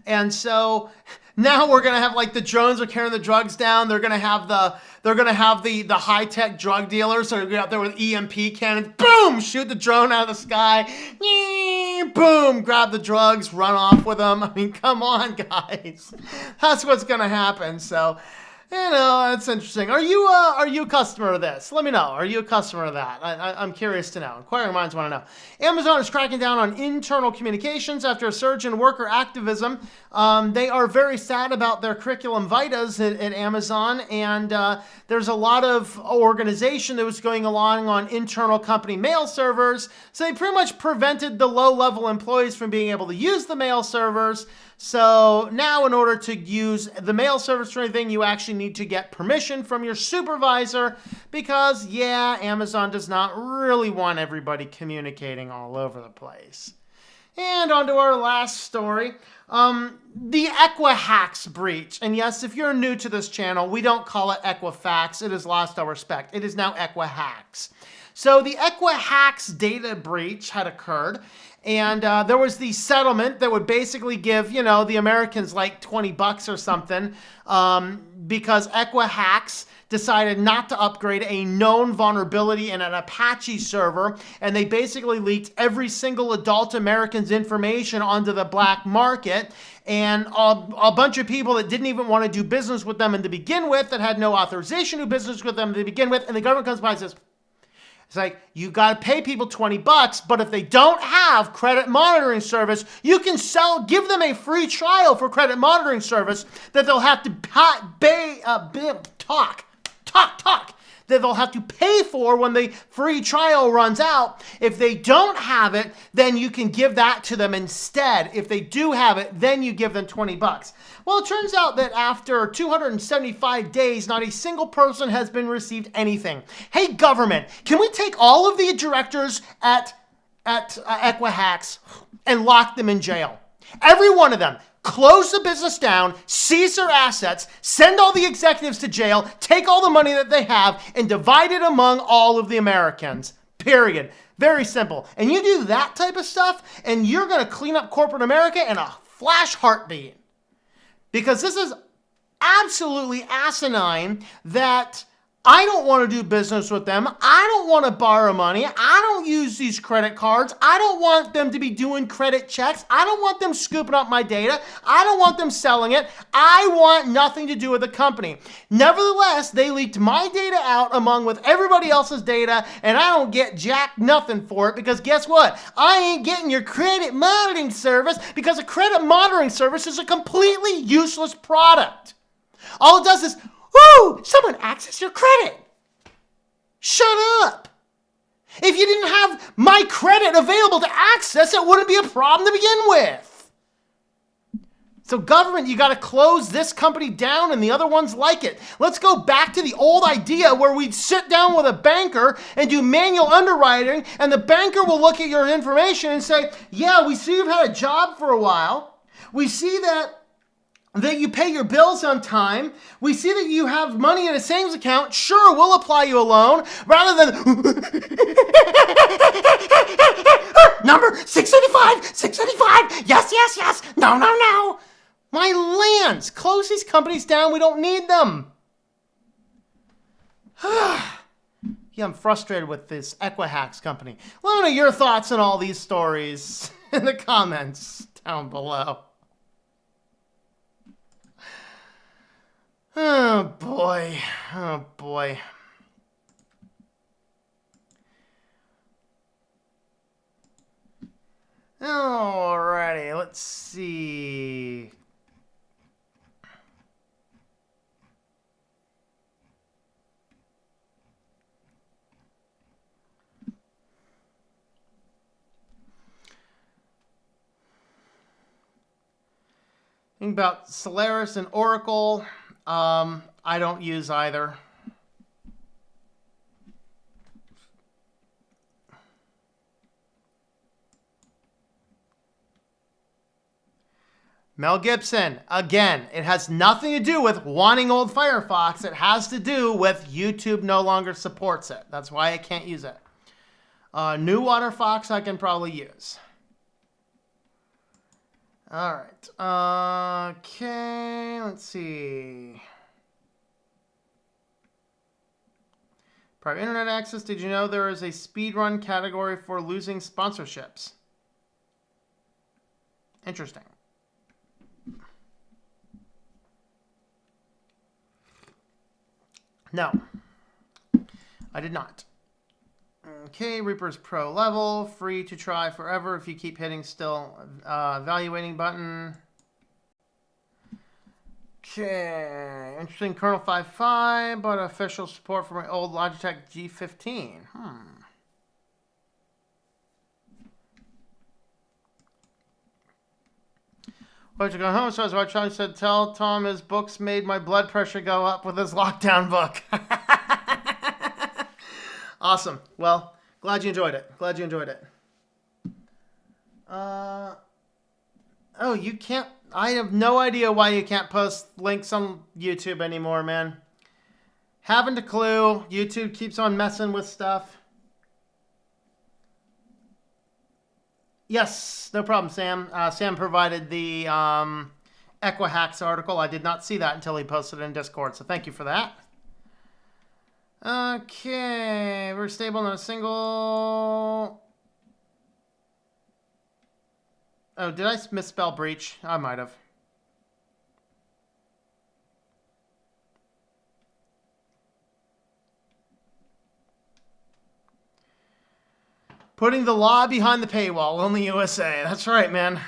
And so now we're gonna have like the drones are carrying the drugs down. They're gonna have the high-tech drug dealers that are out there with EMP cannons. Boom! Shoot the drone out of the sky. Boom! Grab the drugs, run off with them. I mean, come on, guys. That's what's gonna happen. So, you know, that's interesting. Are you a customer of this? Let me know. Are you a customer of that? I'm curious to know. Inquiring minds want to know. Amazon is cracking down on internal communications after a surge in worker activism. They are very sad about their curriculum vitas at Amazon, and there's a lot of organization that was going along on internal company mail servers. So they pretty much prevented the low-level employees from being able to use the mail servers. So now in order to use the mail service for anything, you actually need to get permission from your supervisor because, yeah, Amazon does not really want everybody communicating all over the place. And on to our last story, the Equifax breach. And yes, if you're new to this channel, we don't call it Equifax. It has lost our respect. It is now Equifax. So the Equifax data breach had occurred. And there was the settlement that would basically give, you know, the Americans like $20 or something because Equifax decided not to upgrade a known vulnerability in an Apache server. And they basically leaked every single adult American's information onto the black market. And a bunch of people that didn't even want to do business with them to begin with, that had no authorization to do business with them to begin with. And the government comes by and says, it's like, you got to pay people $20, but if they don't have credit monitoring service, you can give them a free trial for credit monitoring service that they'll have to that they'll have to pay for when the free trial runs out. If they don't have it, then you can give that to them instead. If they do have it, then you give them $20. Well, it turns out that after 275 days, not a single person has been received anything. Hey, government, can we take all of the directors at Equifax and lock them in jail? Every one of them. Close the business down, seize their assets, send all the executives to jail, take all the money that they have, and divide it among all of the Americans. Period. Very simple. And you do that type of stuff, and you're going to clean up corporate America in a flash heartbeat. Because this is absolutely asinine that I don't want to do business with them. I don't want to borrow money. I don't use these credit cards. I don't want them to be doing credit checks. I don't want them scooping up my data. I don't want them selling it. I want nothing to do with the company. Nevertheless, they leaked my data out with everybody else's data, and I don't get jack nothing for it because guess what? I ain't getting your credit monitoring service because a credit monitoring service is a completely useless product. All it does is, woo! Someone accessed your credit. Shut up. If you didn't have my credit available to access, it wouldn't be a problem to begin with. So government, you got to close this company down and the other ones like it. Let's go back to the old idea where we'd sit down with a banker and do manual underwriting, and the banker will look at your information and say, yeah, we see you've had a job for a while. We see that you pay your bills on time. We see that you have money in a savings account. Sure, we'll apply you a loan. Rather than number 685. Yes. No. My lands. Close these companies down. We don't need them. Yeah, I'm frustrated with this Equifax company. Let me know your thoughts on all these stories in the comments down below. Oh boy. Alrighty, let's see. Think about Solaris and Oracle. I don't use either. Mel Gibson. Again, it has nothing to do with wanting old Firefox. It has to do with YouTube no longer supports it. That's why I can't use it. New Waterfox I can probably use. All right. Okay, let's see. Private internet access. Did you know there is a speedrun category for losing sponsorships? Interesting. No, I did not. Okay, Reaper's Pro level, free to try forever if you keep hitting still evaluating button. Okay, interesting kernel 5.5, but official support for my old Logitech G15. Why'd you go home? So I was watching, said, tell Tom his books made my blood pressure go up with his lockdown book. Awesome. Well, glad you enjoyed it. Glad you enjoyed it. Oh, you can't. I have no idea why you can't post links on YouTube anymore, man. Haven't a clue. YouTube keeps on messing with stuff. Yes, no problem, Sam. Sam provided the Equihacks article. I did not see that until he posted it in Discord, so thank you for that. Okay, we're stable, not a single. Oh, did I misspell breach? I might have. Putting the law behind the paywall, only USA. That's right, man.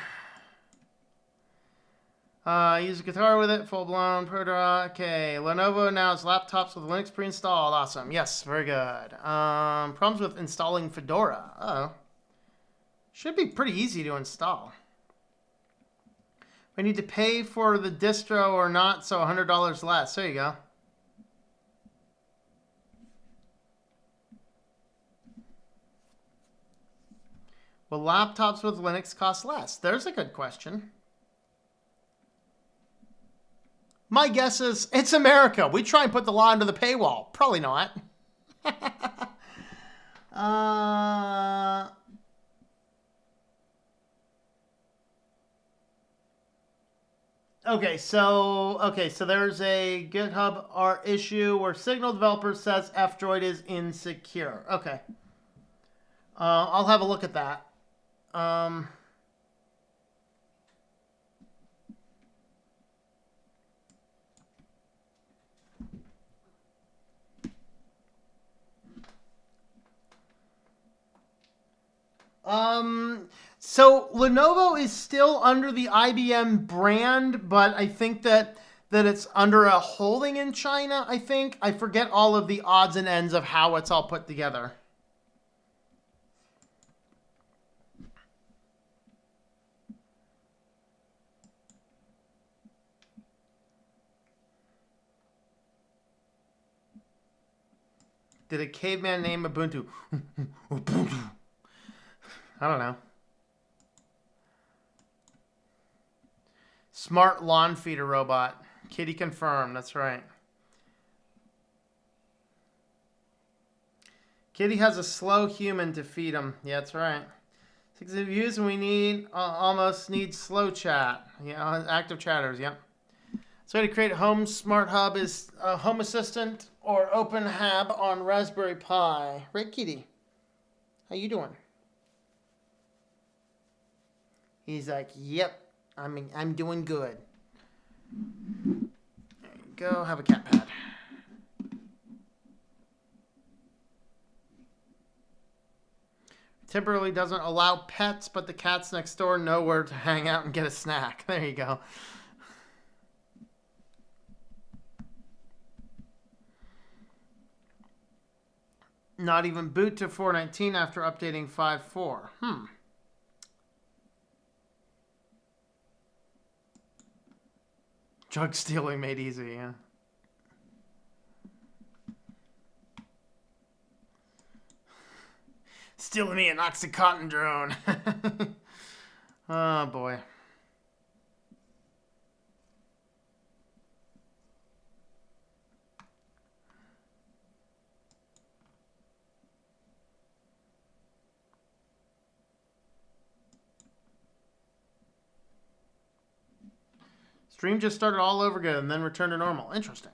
Use a guitar with it, full blown. Okay, Lenovo now has laptops with Linux pre-installed. Awesome. Yes, very good. Problems with installing Fedora. Oh, should be pretty easy to install. We need to pay for the distro or not, so $100 less. There you go. Will laptops with Linux cost less? There's a good question. My guess is it's America. We try and put the law under the paywall. Probably not. Okay, so there's a GitHub art issue where Signal developer says F-Droid is insecure. Okay. I'll have a look at that. So Lenovo is still under the IBM brand, but I think that it's under a holding in China, I think. I forget all of the odds and ends of how it's all put together. Did a caveman name Ubuntu? Ubuntu. I don't know. Smart lawn feeder robot. Kitty confirmed. That's right. Kitty has a slow human to feed him. Yeah, that's right. 6 views and we need almost need slow chat. Yeah, active chatters. Yep. So to create Home Smart Hub is Home Assistant or Open Hab on Raspberry Pi. Right, Kitty? How you doing? He's like, yep, I'm doing good. There you go. Have a cat pad. Temporarily doesn't allow pets, but the cats next door know where to hang out and get a snack. There you go. Not even boot to 4.19 after updating 5.4. Drug stealing made easy, yeah. Stealing me an Oxycontin drone. Oh, boy. Stream just started all over again and then returned to normal. Interesting.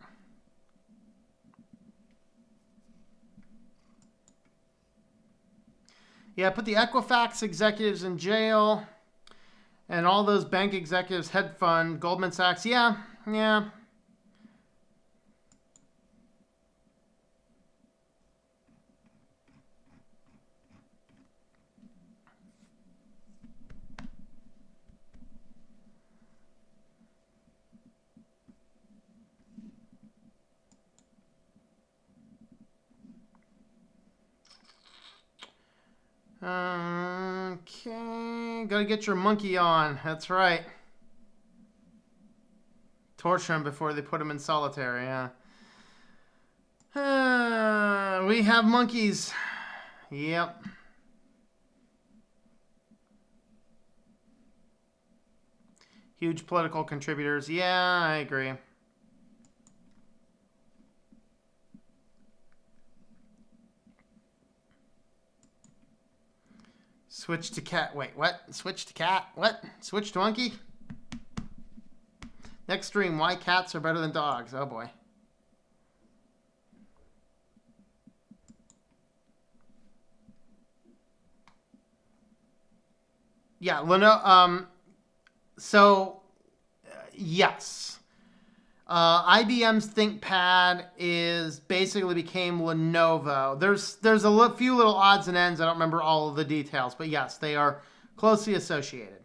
Yeah, put the Equifax executives in jail and all those bank executives, hedge fund, Goldman Sachs. Yeah. Okay, gotta get your monkey on. That's right. Torture him before they put him in solitary, yeah. We have monkeys. Yep. Huge political contributors. Yeah, I agree. Switch to cat. Wait, what? Switch to cat? What? Switch to monkey? Next stream, why cats are better than dogs. Oh, boy. Yeah, yes. IBM's ThinkPad is basically became Lenovo. There's a few little odds and ends. I don't remember all of the details, but yes, they are closely associated.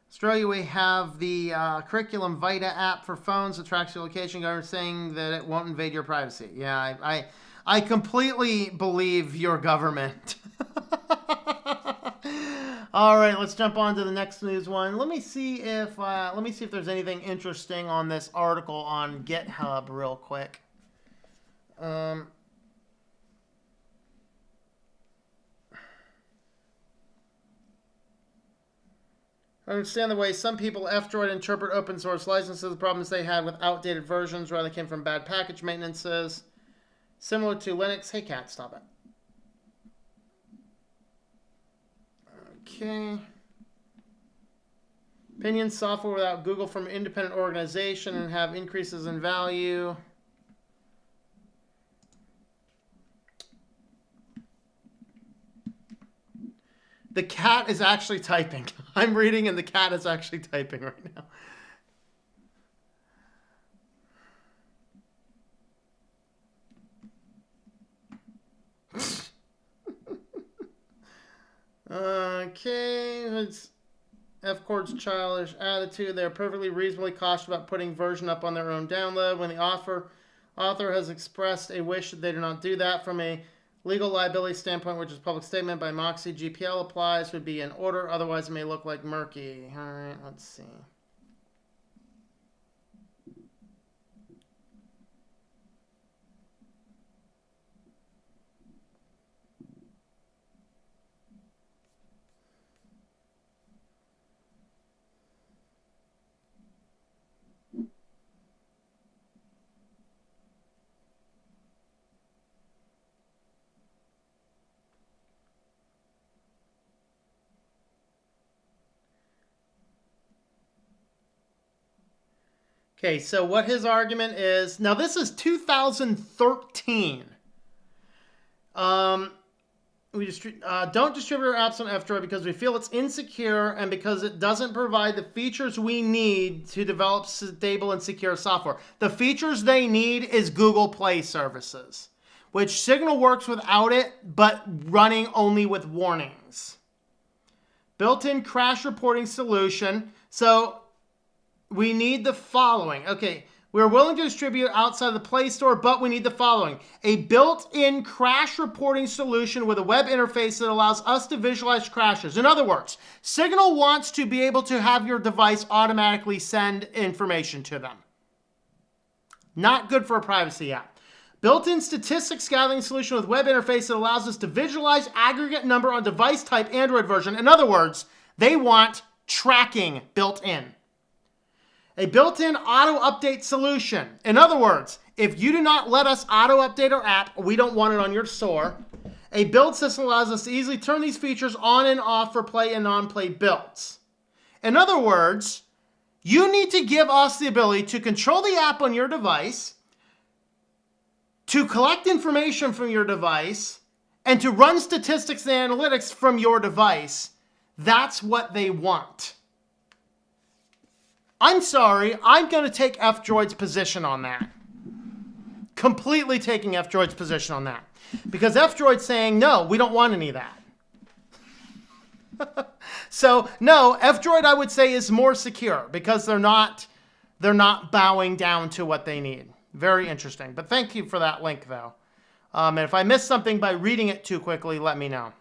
Australia, we have the Curriculum Vita app for phones that tracks your location. Government saying that it won't invade your privacy. Yeah, I completely believe your government. All right, let's jump on to the next news one. Let me see if there's anything interesting on this article on GitHub real quick. I understand the way some people F-Droid interpret open source licenses. The problems they had with outdated versions rather came from bad package maintenances. Similar to Linux. Hey, cat, stop it. Okay. Opinion software without Google from an independent organization and have increases in value. The cat is actually typing. I'm reading and the cat is actually typing right now. Okay, it's F-Court's childish attitude. They're perfectly reasonably cautious about putting version up on their own download. When the author has expressed a wish that they do not do that from a legal liability standpoint, which is public statement by Moxie, GPL applies, would be in order. Otherwise, it may look like murky. All right, let's see. Okay, so what his argument is, now this is 2013. We don't distribute our apps on F-Droid because we feel it's insecure and because it doesn't provide the features we need to develop stable and secure software. The features they need is Google Play services, which Signal works without it, but running only with warnings. Built-in crash reporting solution. So we need the following. Okay, we're willing to distribute outside of the Play Store, but we need the following. A built-in crash reporting solution with a web interface that allows us to visualize crashes. In other words, Signal wants to be able to have your device automatically send information to them. Not good for a privacy app. Built-in statistics gathering solution with web interface that allows us to visualize aggregate number on device type Android version. In other words, they want tracking built in. A built-in auto-update solution. In other words, if you do not let us auto-update our app, we don't want it on your store. A build system allows us to easily turn these features on and off for play and non-play builds. In other words, you need to give us the ability to control the app on your device, to collect information from your device, and to run statistics and analytics from your device. That's what they want. I'm sorry, I'm going to take F-Droid's position on that. Completely taking F-Droid's position on that. Because F-Droid's saying, no, we don't want any of that. So, no, F-Droid, I would say, is more secure because they're not bowing down to what they need. Very interesting. But thank you for that link, though. And if I missed something by reading it too quickly, let me know.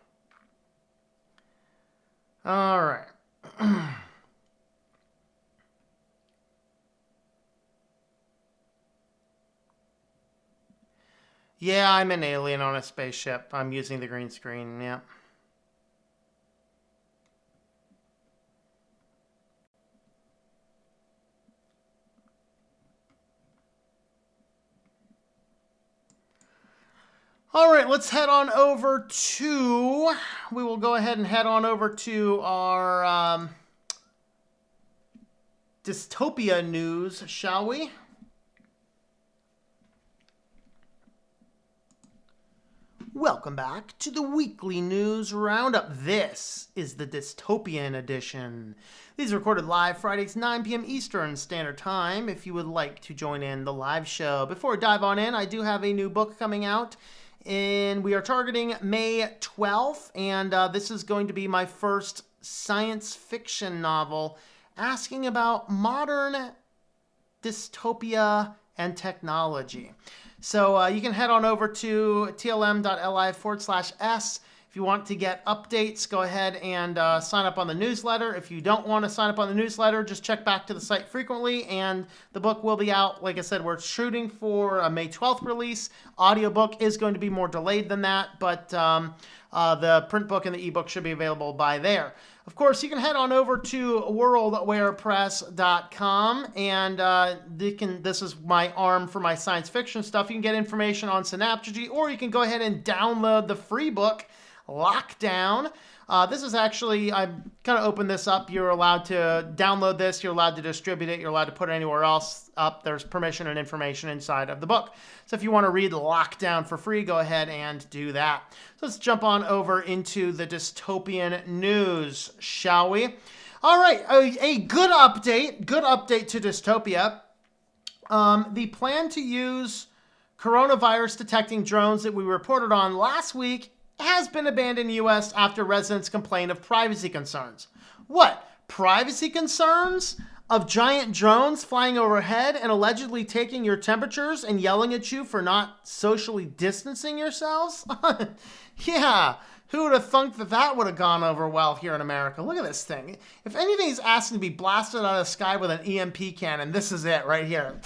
All right. Yeah, I'm an alien on a spaceship. I'm using the green screen, yeah. All right, let's head on over to, we will go ahead and head on over to our Dystopia news, shall we? Welcome back to the weekly news roundup. This is the Dystopian edition. These are recorded live Fridays, 9 p.m. Eastern Standard Time if you would like to join in the live show. Before we dive on in, I do have a new book coming out, and we are targeting May 12th, and this is going to be my first science fiction novel asking about modern dystopia and technology. So you can head on over to tlm.li/s. If you want to get updates, go ahead and sign up on the newsletter. If you don't want to sign up on the newsletter, just check back to the site frequently, and the book will be out. Like I said, we're shooting for a May 12th release. Audiobook is going to be more delayed than that, but the print book and the ebook should be available by there. Of course, you can head on over to worldwarepress.com, and this is my arm for my science fiction stuff. You can get information on Synaptology, or you can go ahead and download the free book, Lockdown. This is actually, I kind of opened this up. You're allowed to download this. You're allowed to distribute it. You're allowed to put it anywhere else up. There's permission and information inside of the book. So if you want to read Lockdown for free, go ahead and do that. So let's jump on over into the dystopian news, shall we? All right, a good update to Dystopia. The plan to use coronavirus detecting drones that we reported on last week has been abandoned in the U.S. after residents complained of privacy concerns. What? Privacy concerns of giant drones flying overhead and allegedly taking your temperatures and yelling at you for not socially distancing yourselves? Yeah, who would have thunk that would have gone over well here in America? Look at this thing. If anything is asking to be blasted out of the sky with an EMP cannon, this is it right here.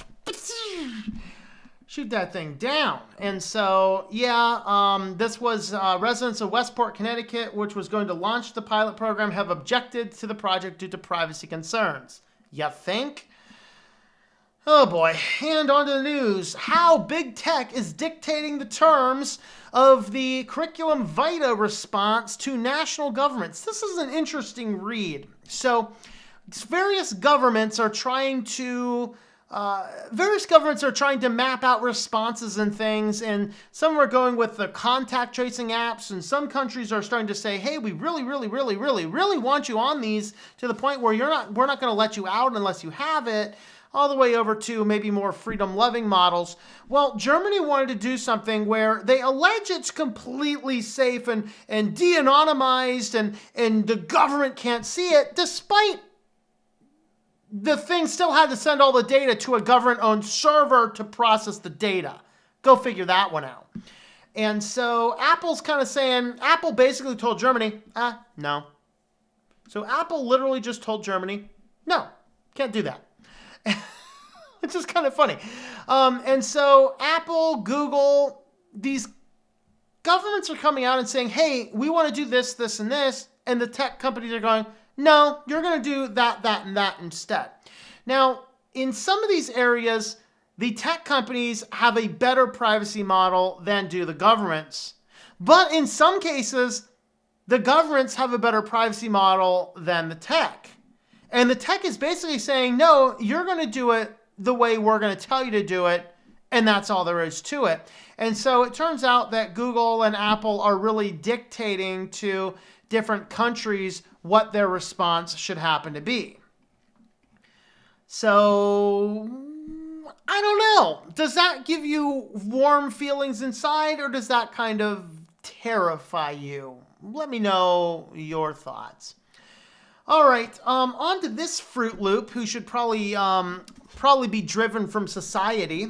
Shoot that thing down. And so, yeah, this was residents of Westport, Connecticut, which was going to launch the pilot program, have objected to the project due to privacy concerns. You think? Oh boy. And on to the news. How big tech is dictating the terms of the curriculum vitae response to national governments. This is an interesting read. So, various governments are trying to map out responses and things, and some are going with the contact tracing apps, and some countries are starting to say, hey, we really want you on these to the point where we're not going to let you out unless you have it, all the way over to maybe more freedom-loving models. Well, Germany wanted to do something where they allege it's completely safe and de-anonymized and the government can't see it, despite the thing still had to send all the data to a government-owned server to process the data. Go figure that one out. And so Apple's kind of saying, Apple basically told Germany, no. So Apple literally just told Germany, no, can't do that. Which is kind of funny. And so Apple, Google, these governments are coming out and saying, hey, we want to do this, this, and this. And the tech companies are going, no, you're going to do that, that, and that instead. Now, in some of these areas, the tech companies have a better privacy model than do the governments. But in some cases, the governments have a better privacy model than the tech. And the tech is basically saying, no, you're going to do it the way we're going to tell you to do it. And that's all there is to it. And so it turns out that Google and Apple are really dictating to different countries what their response should happen to be. So I don't know. Does that give you warm feelings inside, or does that kind of terrify you? Let me know your thoughts. All right, on to this Fruit Loop, who should probably be driven from society.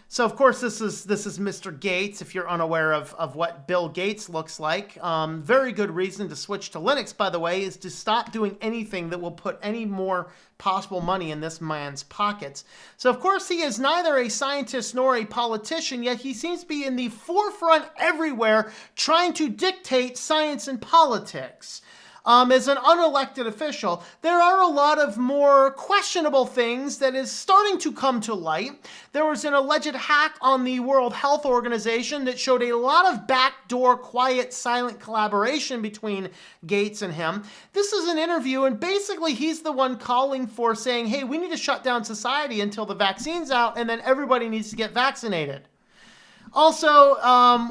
So of course this is Mr. Gates. If you're unaware of what Bill Gates looks like, very good reason to switch to Linux, by the way, is to stop doing anything that will put any more possible money in this man's pockets. So of course he is neither a scientist nor a politician, yet he seems to be in the forefront everywhere trying to dictate science and politics. As an unelected official, there are a lot of more questionable things that is starting to come to light. There was an alleged hack on the World Health Organization that showed a lot of backdoor, quiet, silent collaboration between Gates and him. This is an interview, and basically he's the one calling for saying, hey, we need to shut down society until the vaccine's out, and then everybody needs to get vaccinated. Also,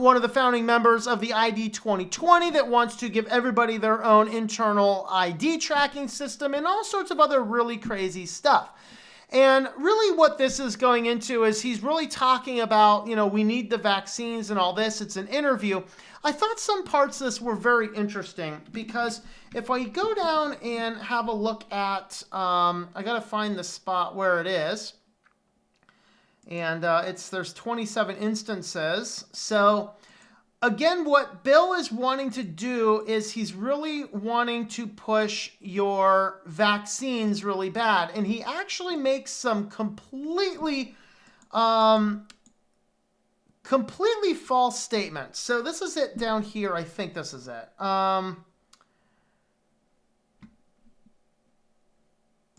one of the founding members of the ID 2020 that wants to give everybody their own internal ID tracking system and all sorts of other really crazy stuff. And really what this is going into is he's really talking about, we need the vaccines and all this. It's an interview. I thought some parts of this were very interesting because if I go down and have a look at, I got to find the spot where it is. And there's 27 instances. So again, what Bill is wanting to do is he's really wanting to push your vaccines really bad. And he actually makes some completely false statements. So this is it down here. I think this is it.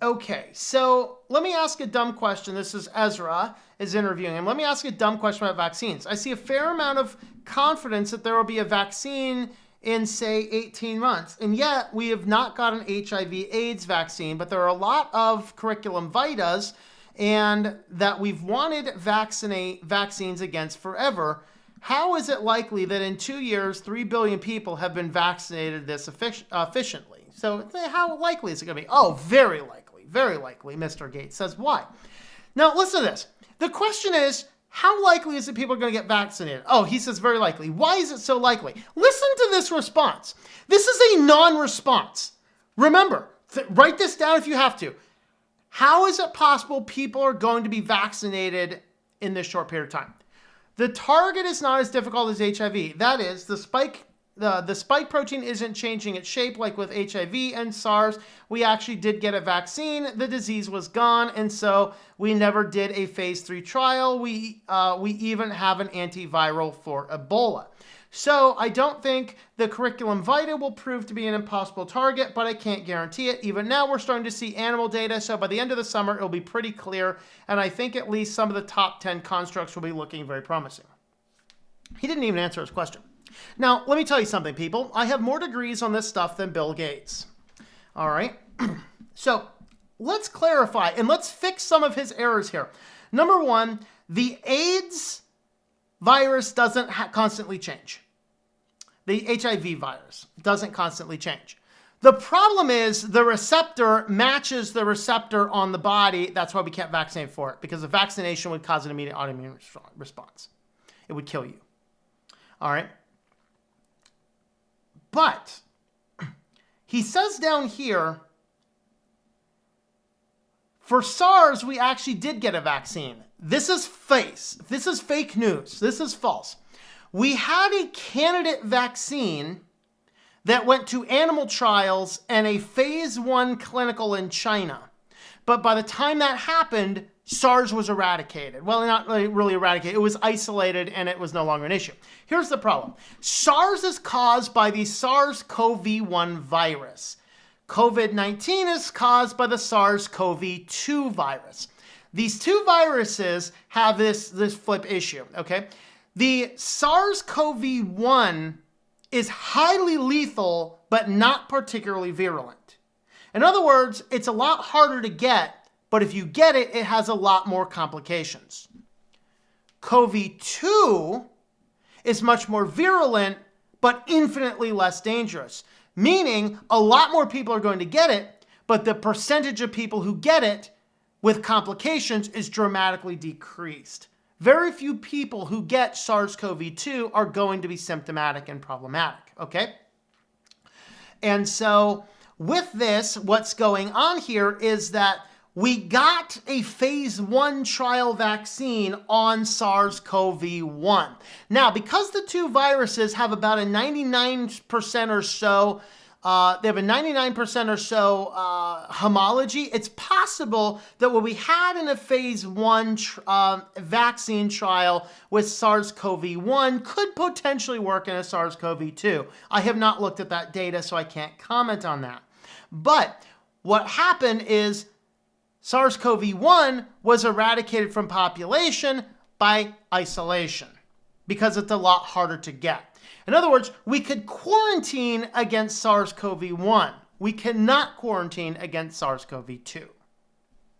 Okay, so let me ask a dumb question. This is Ezra is interviewing him. Let me ask a dumb question about vaccines. I see a fair amount of confidence that there will be a vaccine in, say, 18 months. And yet we have not got an HIV/AIDS vaccine, but there are a lot of curriculum vitas and that we've wanted vaccines against forever. How is it likely that in 2 years, 3 billion people have been vaccinated this efficiently? So how likely is it going to be? Oh, very likely. Very likely, Mr. Gates says. Why? Now, listen to this. The question is, how likely is it people are going to get vaccinated? Oh, he says very likely. Why is it so likely? Listen to this response. This is a non-response. Remember, write this down if you have to. How is it possible people are going to be vaccinated in this short period of time? The target is not as difficult as HIV. That is, the spike protein isn't changing its shape like with HIV and SARS. We actually did get a vaccine. The disease was gone, and so we never did a phase 3 trial. We even have an antiviral for Ebola. So I don't think the curriculum vitae will prove to be an impossible target, but I can't guarantee it. Even now, we're starting to see animal data, so by the end of the summer, it'll be pretty clear, and I think at least some of the top 10 constructs will be looking very promising. He didn't even answer his question. Now, let me tell you something, people. I have more degrees on this stuff than Bill Gates. All right? So let's clarify, and let's fix some of his errors here. Number one, the AIDS virus doesn't constantly change. The HIV virus doesn't constantly change. The problem is the receptor matches the receptor on the body. That's why we can't vaccinate for it, because the vaccination would cause an immediate autoimmune response. It would kill you. All right? But he says down here, for SARS, we actually did get a vaccine. This is fake news. This is false. We had a candidate vaccine that went to animal trials and a phase 1 clinical in China. But by the time that happened, SARS was eradicated. Well, not really eradicated. It was isolated and it was no longer an issue. Here's the problem. SARS is caused by the SARS-CoV-1 virus. COVID-19 is caused by the SARS-CoV-2 virus. These two viruses have this flip issue, okay? The SARS-CoV-1 is highly lethal, but not particularly virulent. In other words, it's a lot harder to get, but if you get it, it has a lot more complications. CoV-2 is much more virulent, but infinitely less dangerous, meaning a lot more people are going to get it, but the percentage of people who get it with complications is dramatically decreased. Very few people who get SARS-CoV-2 are going to be symptomatic and problematic, okay? And so with this, what's going on here is that we got a phase 1 trial vaccine on SARS-CoV-1. Now, because the two viruses have about a 99% or so, they have a 99% or so homology, it's possible that what we had in a phase 1 vaccine trial with SARS-CoV-1 could potentially work in a SARS-CoV-2. I have not looked at that data, so I can't comment on that. But what happened is SARS-CoV-1 was eradicated from population by isolation because it's a lot harder to get. In other words, we could quarantine against SARS-CoV-1. We cannot quarantine against SARS-CoV-2.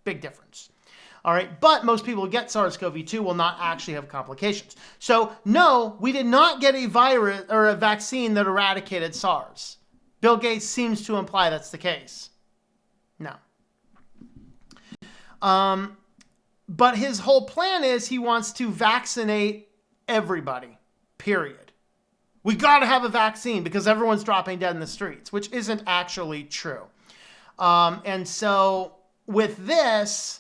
Big difference. All right, but most people who get SARS-CoV-2 will not actually have complications. So no, we did not get a virus or a vaccine that eradicated SARS. Bill Gates seems to imply that's the case. No. But his whole plan is he wants to vaccinate everybody, period. We got to have a vaccine because everyone's dropping dead in the streets, which isn't actually true. And so with this,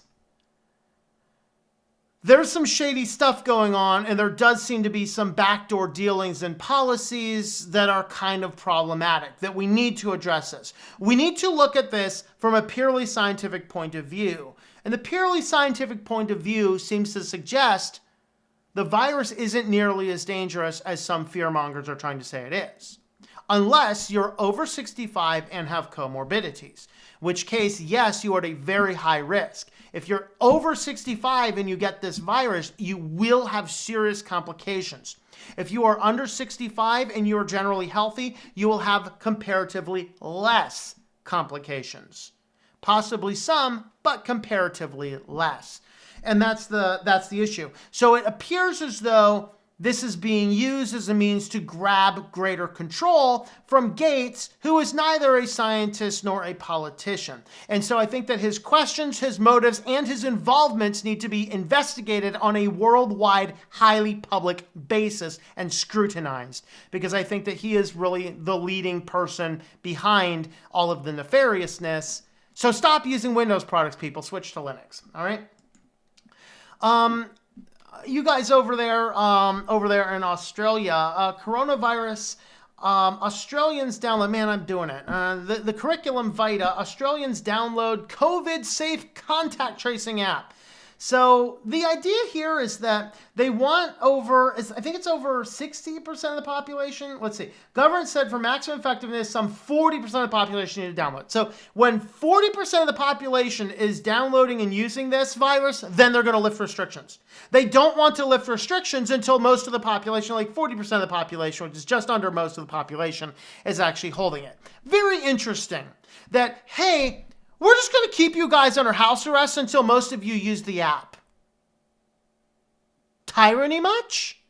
there's some shady stuff going on, and there does seem to be some backdoor dealings and policies that are kind of problematic, that we need to address this. We need to look at this from a purely scientific point of view. And the purely scientific point of view seems to suggest the virus isn't nearly as dangerous as some fearmongers are trying to say it is. Unless you're over 65 and have comorbidities, in which case, yes, you are at a very high risk. If you're over 65 and you get this virus, you will have serious complications. If you are under 65 and you're generally healthy, you will have comparatively less complications. Possibly some, but comparatively less. And that's the issue. So it appears as though this is being used as a means to grab greater control from Gates, who is neither a scientist nor a politician. And so I think that his questions, his motives, and his involvements need to be investigated on a worldwide, highly public basis and scrutinized. Because I think that he is really the leading person behind all of the nefariousness. So stop using Windows products, people. Switch to Linux. All right? You guys over there in Australia, coronavirus, Australians download, man, I'm doing it. The curriculum vitae, Australians download COVID-safe contact tracing app. So the idea here is that they want I think it's over 60% of the population. Let's see. Government said for maximum effectiveness, some 40% of the population need to download. So when 40% of the population is downloading and using this virus, then they're going to lift restrictions. They don't want to lift restrictions until most of the population, like 40% of the population, which is just under most of the population, is actually holding it. Very interesting that, hey, we're just going to keep you guys under house arrest until most of you use the app. Tyranny much?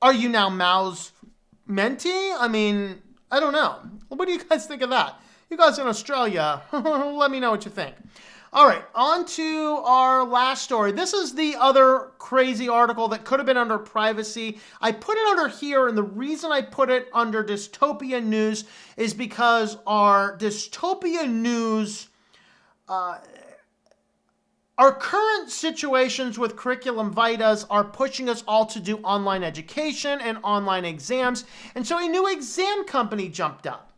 Are you now Mao's mentee? I mean, I don't know. What do you guys think of that? You guys in Australia, let me know what you think. All right, on to our last story. This is the other crazy article that could have been under privacy. I put it under here, and the reason I put it under Dystopia News is because our Dystopia News our current situations with curriculum vitas are pushing us all to do online education and online exams. And so a new exam company jumped up.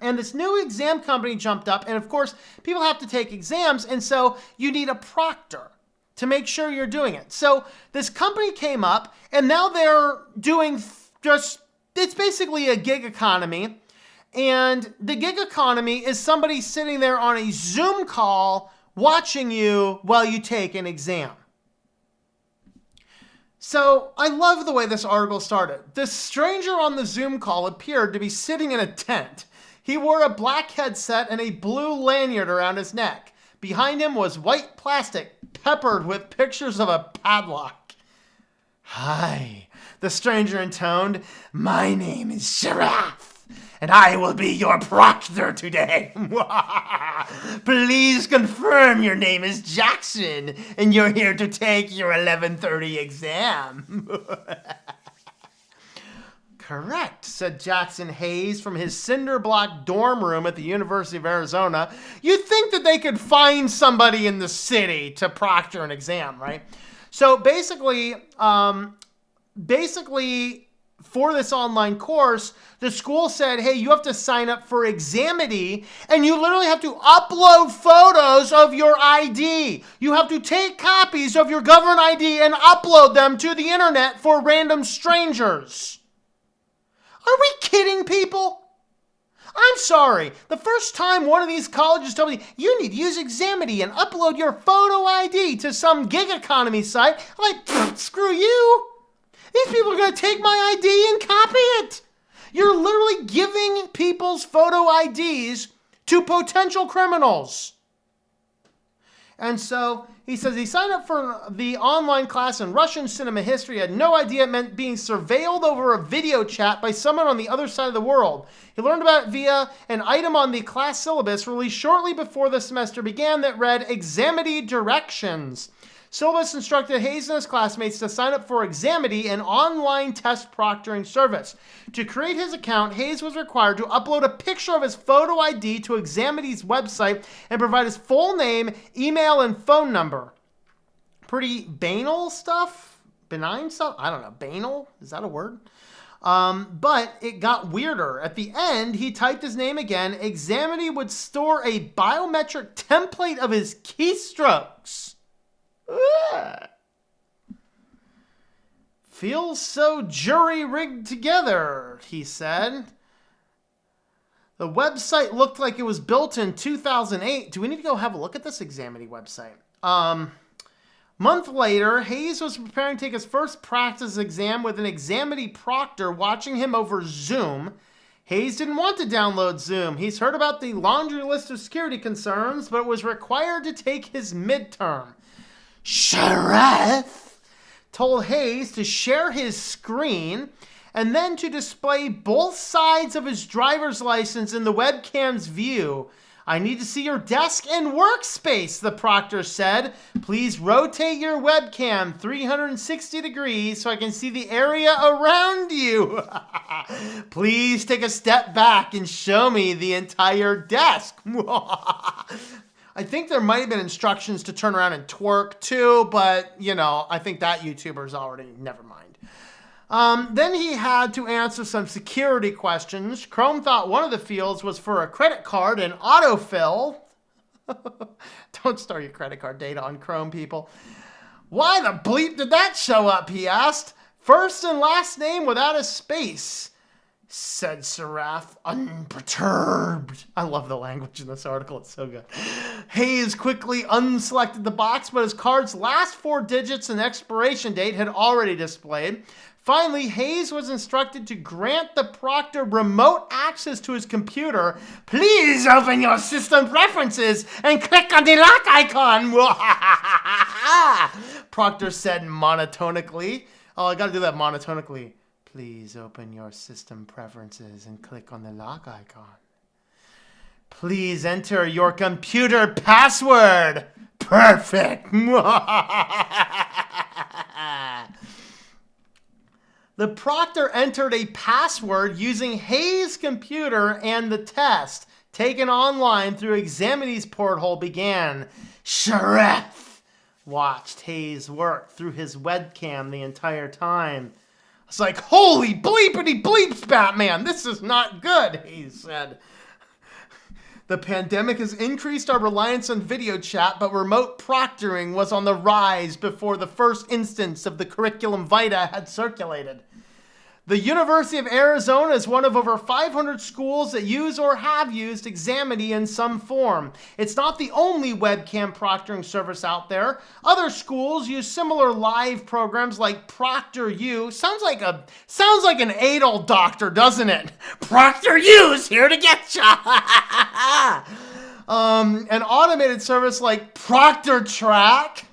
And this new exam company jumped up. And of course, people have to take exams. And so you need a proctor to make sure you're doing it. So this company came up, and now they're doing it's basically a gig economy. And the gig economy is somebody sitting there on a Zoom call watching you while you take an exam. So I love the way this article started. This stranger on the Zoom call appeared to be sitting in a tent. He wore a black headset and a blue lanyard around his neck. Behind him was white plastic peppered with pictures of a padlock. "Hi," the stranger intoned. "My name is Sheriff, and I will be your proctor today. Please confirm your name is Jackson, and you're here to take your 11:30 exam." "Correct," said Jackson Hayes from his cinder block dorm room at the University of Arizona. You'd think that they could find somebody in the city to proctor an exam, right? So basically, for this online course, the school said, hey, you have to sign up for Examity, and you literally have to upload photos of your ID. You have to take copies of your government ID and upload them to the internet for random strangers. Are we kidding people? I'm sorry. The first time one of these colleges told me, you need to use Examity and upload your photo ID to some gig economy site, I'm like, screw you. These people are going to take my ID and copy it. You're literally giving people's photo IDs to potential criminals. And so he says he signed up for the online class in Russian cinema history, had no idea it meant being surveilled over a video chat by someone on the other side of the world. He learned about it via an item on the class syllabus released shortly before the semester began that read Examity Directions. Syllabus instructed Hayes and his classmates to sign up for Examity, an online test proctoring service. To create his account, Hayes was required to upload a picture of his photo ID to Examity's website and provide his full name, email, and phone number. Pretty banal stuff? Benign stuff? I don't know. Banal? Is that a word? But it got weirder. At the end, he typed his name again. Examity would store a biometric template of his keystrokes. Feels so jury-rigged together, he said. The website looked like it was built in 2008. Do we need to go have a look at this Examity website? Month later, Hayes was preparing to take his first practice exam with an Examity proctor watching him over Zoom. Hayes didn't want to download Zoom. He's heard about the laundry list of security concerns, but was required to take his midterm. Sheriff told Hayes to share his screen and then to display both sides of his driver's license in the webcam's view. I need to see your desk and workspace, the proctor said. Please rotate your webcam 360 degrees so I can see the area around you. Please take a step back and show me the entire desk. I think there might have been instructions to turn around and twerk too, but, you know, I think that YouTuber's already, never mind. Then he had to answer some security questions. Chrome thought one of the fields was for a credit card and autofill. Don't store your credit card data on Chrome, people. Why the bleep did that show up, he asked. First and last name without a space, said Seraph, unperturbed. I love the language in this article. It's so good. Hayes quickly unselected the box, but his card's last 4 digits and expiration date had already displayed. Finally, Hayes was instructed to grant the proctor remote access to his computer. Please open your system preferences and click on the lock icon. Proctor said monotonically. Oh, I gotta do that monotonically. Please open your system preferences and click on the lock icon. Please enter your computer password. Perfect. The proctor entered a password using Hayes' computer, and the test, taken online through Examity's porthole, began. Sheriff watched Hayes work through his webcam the entire time. It's like, holy bleepity bleeps, Batman, this is not good, Hayes said. The pandemic has increased our reliance on video chat, but remote proctoring was on the rise before the first instance of the curriculum vitae had circulated. The University of Arizona is one of over 500 schools that use or have used Examity in some form. It's not the only webcam proctoring service out there. Other schools use similar live programs like ProctorU. Sounds like an adult doctor, doesn't it? ProctorU's here to get you. An automated service like ProctorTrack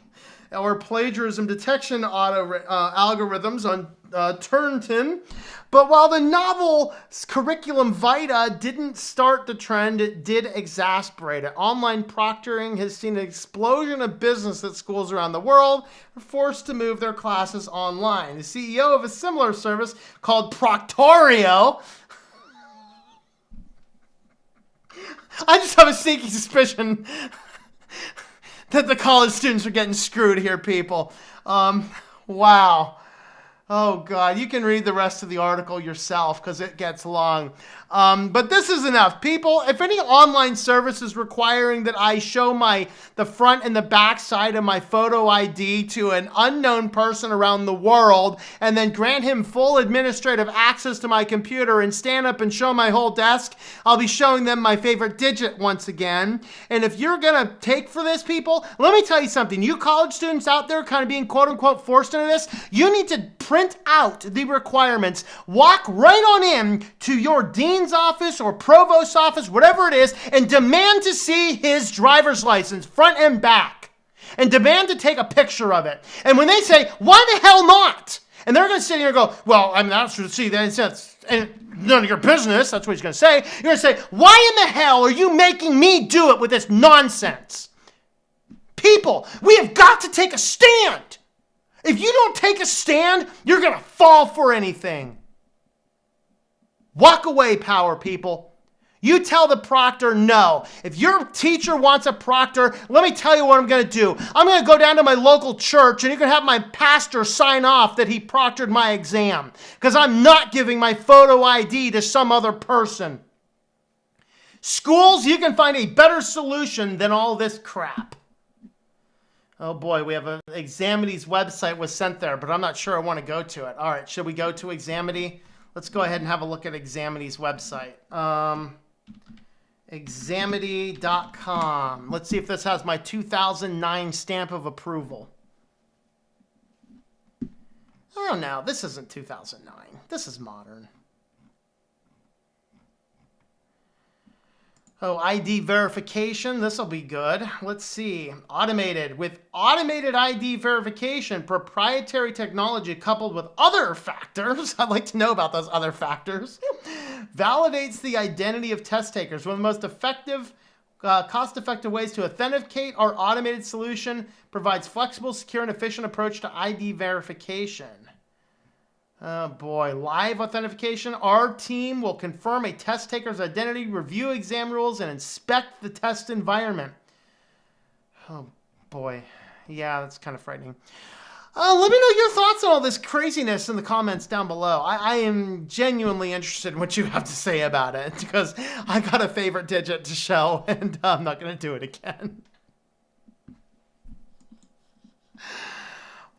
or plagiarism detection algorithms on Turnitin. But while the novel curriculum vitae didn't start the trend, it did exacerbate it. Online proctoring has seen an explosion of business at schools around the world are forced to move their classes online. The CEO of a similar service called Proctorio, I just have a sneaky suspicion that the college students are getting screwed here, people. Wow. Oh, God. You can read the rest of the article yourself because it gets long. But this is enough. People, if any online service is requiring that I show the front and the back side of my photo ID to an unknown person around the world and then grant him full administrative access to my computer and stand up and show my whole desk, I'll be showing them my favorite digit once again. And if you're going to take for this, people, let me tell you something. You college students out there kind of being quote-unquote forced into this, you need to print out the requirements. Walk right on in to your dean's office or provost's office, whatever it is, and demand to see his driver's license, front and back, and demand to take a picture of it. And when they say, why the hell not? And they're going to sit here and go, well, I mean, that's none of your business. That's what he's going to say. You're going to say, why in the hell are you making me do it with this nonsense? People, we have got to take a stand. If you don't take a stand, you're going to fall for anything. Walk away, power people. You tell the proctor no. If your teacher wants a proctor, let me tell you what I'm going to do. I'm going to go down to my local church and you can have my pastor sign off that he proctored my exam because I'm not giving my photo ID to some other person. Schools, you can find a better solution than all this crap. Oh boy, we have Examity's website was sent there, but I'm not sure I want to go to it. All right, should we go to Examity? Let's go ahead and have a look at Examity's website. Examity.com. Let's see if this has my 2009 stamp of approval. Oh no, this isn't 2009. This is modern. Oh, ID verification. This will be good. Let's see. Automated. With automated ID verification, proprietary technology coupled with other factors. I'd like to know about those other factors. Validates the identity of test takers. One of the most effective, cost-effective ways to authenticate our automated solution provides flexible, secure, and efficient approach to ID verification. Oh boy, live authentication. Our team will confirm a test taker's identity, review exam rules, and inspect the test environment. Oh boy. Yeah, that's kind of frightening. Let me know your thoughts on all this craziness in the comments down below. I am genuinely interested in what you have to say about it because I got a favorite digit to show and I'm not going to do it again.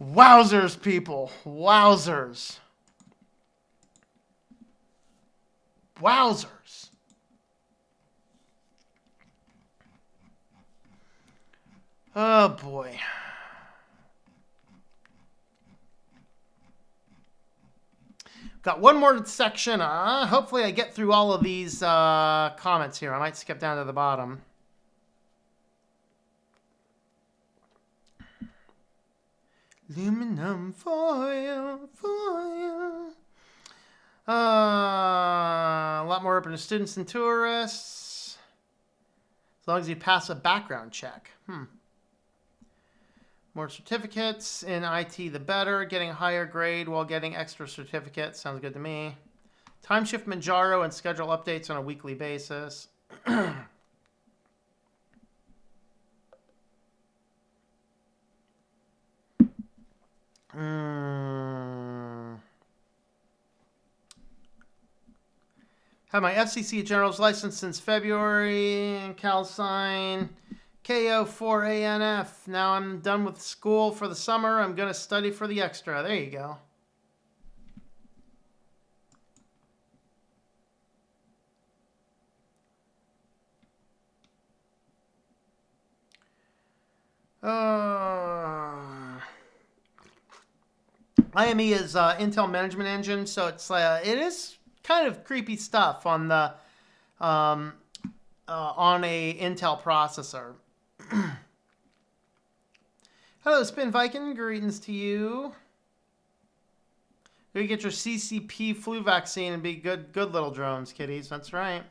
Wowzers, people. Wowzers. Wowzers. Oh boy. Got one more section. Hopefully I get through all of these comments here. I might skip down to the bottom. Aluminum foil, foil. A lot more open to students and tourists. As long as you pass a background check. More certificates in IT, the better. Getting a higher grade while getting extra certificates. Sounds good to me. Time shift Manjaro and schedule updates on a weekly basis. Have my FCC General's license since February. CalSign. KO4ANF. Now I'm done with school for the summer. I'm going to study for the extra. There you go. IME is Intel Management Engine, so it is kind of creepy stuff on the on a Intel processor. Hello, Spin Viking. Greetings to you. You get your CCP flu vaccine and be good little drones, kiddies. That's right.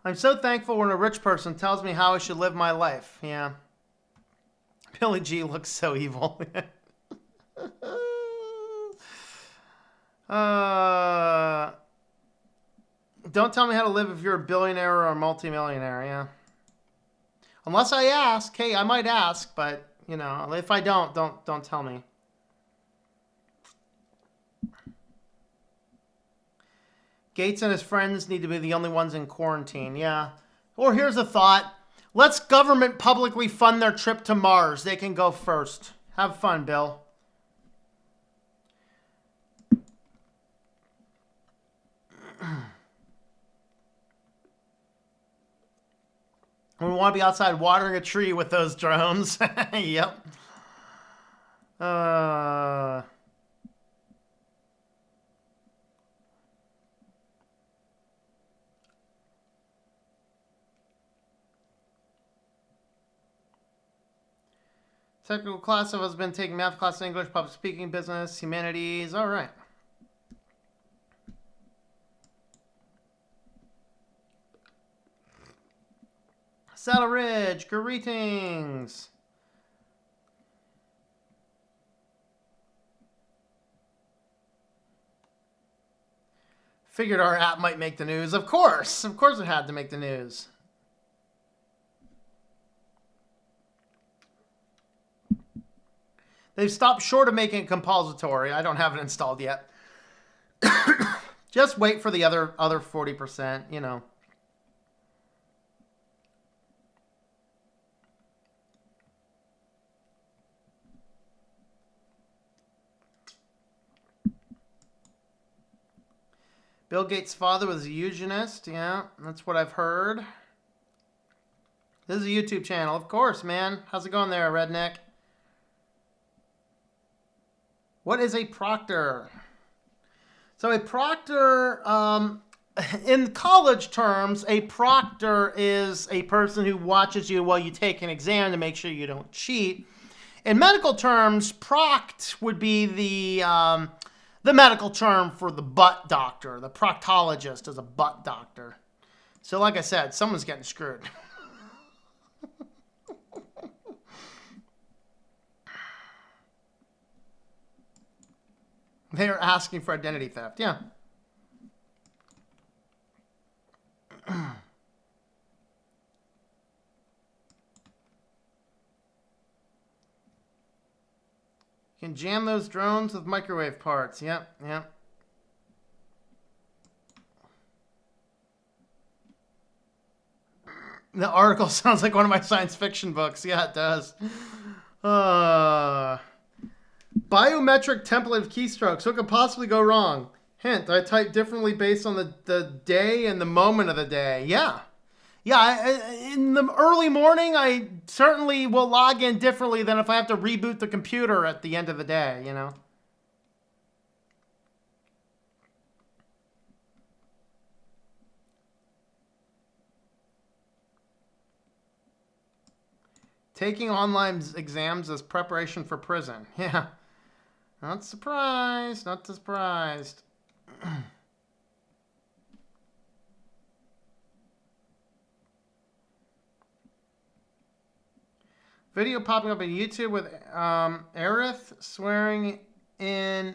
I'm so thankful when a rich person tells me how I should live my life. Yeah. Billy G looks so evil. Don't tell me how to live if you're a billionaire or a multimillionaire. Yeah. Unless I ask. Hey, I might ask, but you know, if I don't tell me. Gates and his friends need to be the only ones in quarantine. Yeah. Or here's a thought. Let's government publicly fund their trip to Mars. They can go first. Have fun, Bill. We want to be outside watering a tree with those drones. Yep. Technical class has been taking math class, English, public speaking, business, humanities. All right. Saddle Ridge, greetings. Figured our app might make the news. Of course it had to make the news. They've stopped short of making it compulsory. I don't have it installed yet. Just wait for the other 40%, you know. Bill Gates' father was a eugenist. Yeah, that's what I've heard. This is a YouTube channel. Of course, man. How's it going there, redneck? What is a proctor? So a proctor, in college terms, a proctor is a person who watches you while you take an exam to make sure you don't cheat. In medical terms, proct would be the medical term for the butt doctor. The proctologist is a butt doctor. So like I said, someone's getting screwed. They are asking for identity theft. Yeah. You can jam those drones with microwave parts. Yep, yep. The article sounds like one of my science fiction books. Yeah, it does. Biometric template of keystrokes. What could possibly go wrong? Hint, I type differently based on the day and the moment of the day. Yeah. Yeah, in the early morning, I certainly will log in differently than if I have to reboot the computer at the end of the day, you know? Taking online exams as preparation for prison. Yeah. Not surprised. Not surprised. Video popping up on YouTube with Aerith swearing in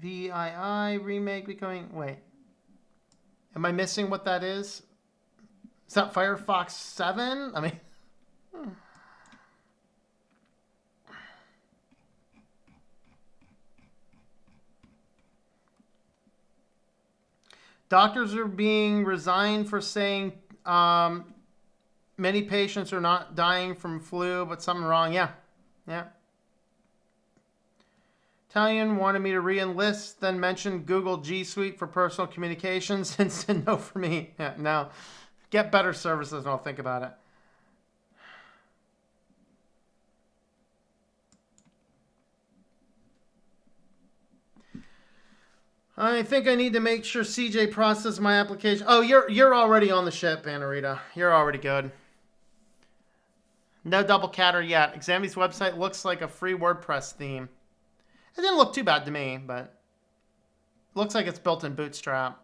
FFVII remake becoming... Wait. Am I missing what that is? Is that Firefox 7? I mean... Doctors are being resigned for saying many patients are not dying from flu, but something wrong. Yeah. Yeah. Italian wanted me to re-enlist, then mentioned Google G Suite for personal communications and said no for me. Yeah, no. Get better services and I'll think about it. I think I need to make sure CJ processes my application. Oh, you're already on the ship, Anarita. You're already good. No double catter yet. Exami's website looks like a free WordPress theme. It didn't look too bad to me, but it looks like it's built in Bootstrap.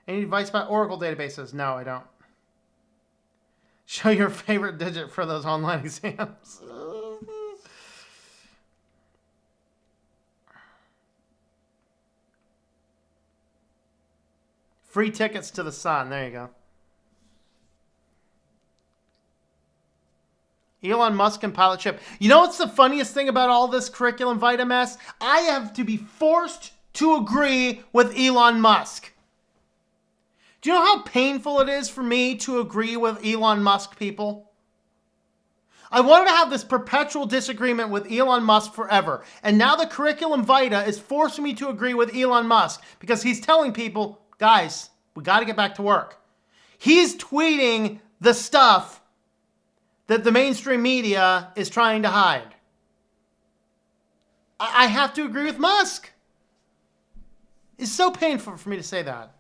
Any advice about Oracle databases? No, I don't. Show your favorite digit for those online exams. Free tickets to the sun. There you go. Elon Musk and pilot ship. You know what's the funniest thing about all this curriculum vitae mess? I have to be forced to agree with Elon Musk. Do you know how painful it is for me to agree with Elon Musk, people? I wanted to have this perpetual disagreement with Elon Musk forever. And now the curriculum vitae is forcing me to agree with Elon Musk because he's telling people, guys, we got to get back to work. He's tweeting the stuff that the mainstream media is trying to hide. I have to agree with Musk. It's so painful for me to say that.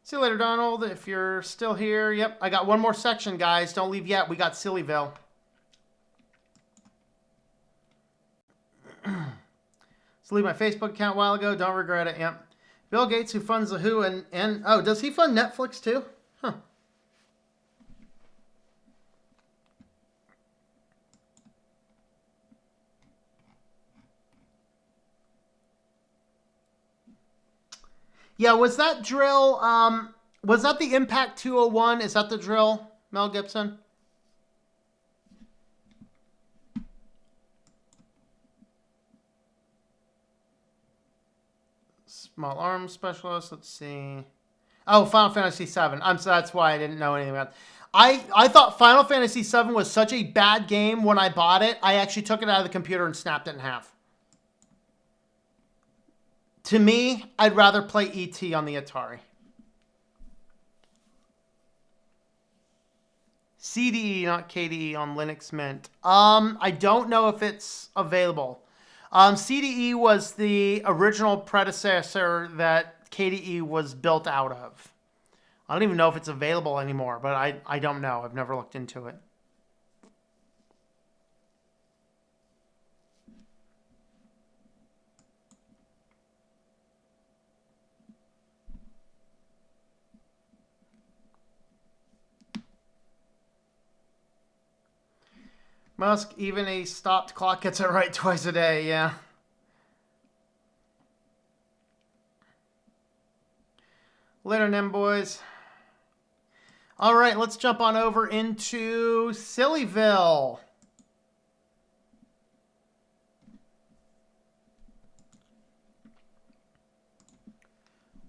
See you later, Donald. If you're still here, yep, I got one more section, guys. Don't leave yet. We got Sillyville. So leave my Facebook account a while ago. Don't regret it. Yep. Bill Gates, who funds the WHO, and oh, does he fund Netflix too? Huh. Yeah, was that drill, was that the Impact 201? Is that the drill, Mel Gibson? Small arms specialist, let's see. Oh, Final Fantasy VII. So that's why I didn't know anything about it. I thought Final Fantasy VII was such a bad game when I bought it, I actually took it out of the computer and snapped it in half. To me, I'd rather play E.T. on the Atari. CDE, not KDE, on Linux Mint. I don't know if it's available. CDE was the original predecessor that KDE was built out of. I don't even know if it's available anymore, but I don't know. I've never looked into it. Musk, even a stopped clock gets it right twice a day, yeah. Later, Nim boys. All right, let's jump on over into Sillyville.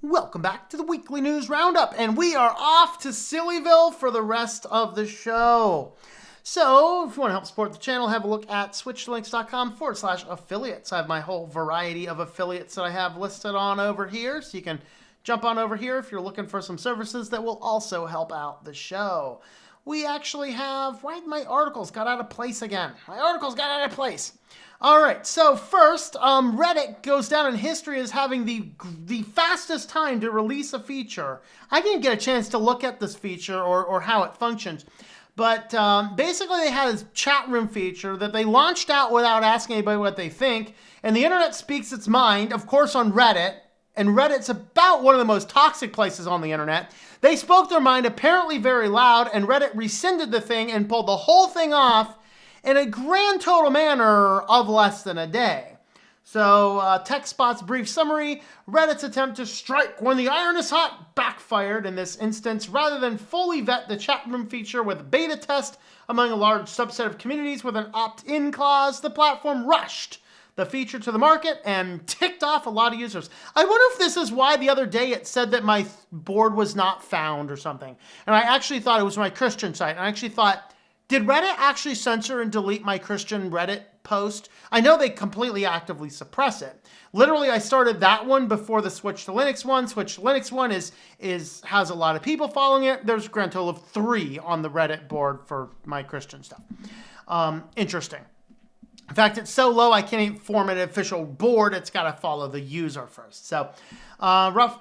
Welcome back to the Weekly News Roundup, and we are off to Sillyville for the rest of the show. So, if you want to help support the channel, have a look at switchedtolinux.com/affiliates. I have my whole variety of affiliates that I have listed on over here, so you can jump on over here if you're looking for some services that will also help out the show. We actually have, right, my articles got out of place again. My articles got out of place. All right, so first, Reddit goes down in history as having the fastest time to release a feature. I didn't get a chance to look at this feature or how it functions. But basically they had this chat room feature that they launched out without asking anybody what they think. And the internet speaks its mind, of course, on Reddit. And Reddit's about one of the most toxic places on the internet. They spoke their mind apparently very loud, and Reddit rescinded the thing and pulled the whole thing off in a grand total manner of less than a day. So, TechSpot's brief summary, Reddit's attempt to strike when the iron is hot backfired in this instance. Rather than fully vet the chat room feature with a beta test among a large subset of communities with an opt-in clause, the platform rushed the feature to the market and ticked off a lot of users. I wonder if this is why the other day it said that my board was not found or something. And I actually thought it was my Christian site. And I actually thought, Did Reddit actually censor and delete my Christian Reddit post? I know they completely actively suppress it. Literally, I started that one before the Switch to Linux one. Switch to Linux one has a lot of people following it. There's a grand total of 3 on the Reddit board for my Christian stuff. Interesting. In fact, it's so low I can't even form an official board. It's got to follow the user first. So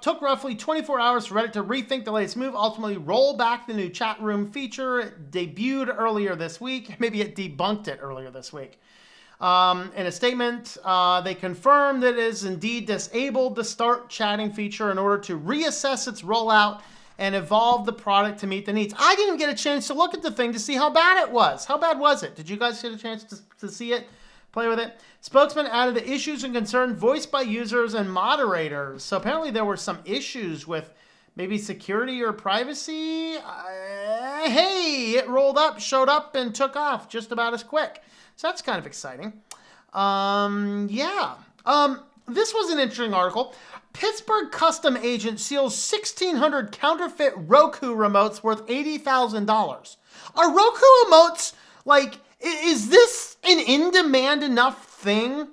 took roughly 24 hours for Reddit to rethink the latest move, ultimately roll back the new chat room feature. It debuted earlier this week. Maybe it debunked it earlier this week. In a statement, they confirmed that it is indeed disabled the start chatting feature in order to reassess its rollout and evolve the product to meet the needs. I didn't get a chance to look at the thing to see how bad it was. How bad was it? Did you guys get a chance to see it? Play with it? Spokesman added the issues and concerns voiced by users and moderators. So apparently there were some issues with maybe security or privacy. Hey, it rolled up, showed up, and took off just about as quick. So that's kind of exciting. This was an interesting article. Pittsburgh custom agent seals 1,600 counterfeit Roku remotes worth $80,000. Are Roku remotes, like, is this an in-demand enough thing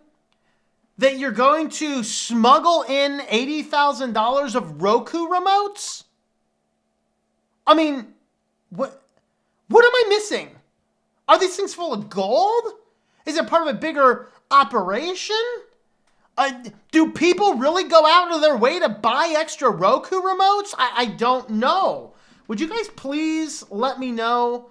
that you're going to smuggle in $80,000 of Roku remotes? I mean, what am I missing? Are these things full of gold? Is it part of a bigger operation? Do people really go out of their way to buy extra Roku remotes? I don't know. Would you guys please let me know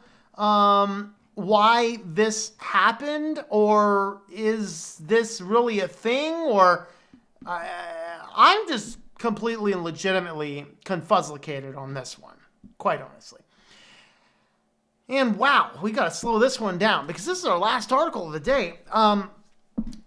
why this happened? Or is this really a thing? Or I'm just completely and legitimately confuzzlicated on this one, quite honestly. And wow, we got to slow this one down because this is our last article of the day.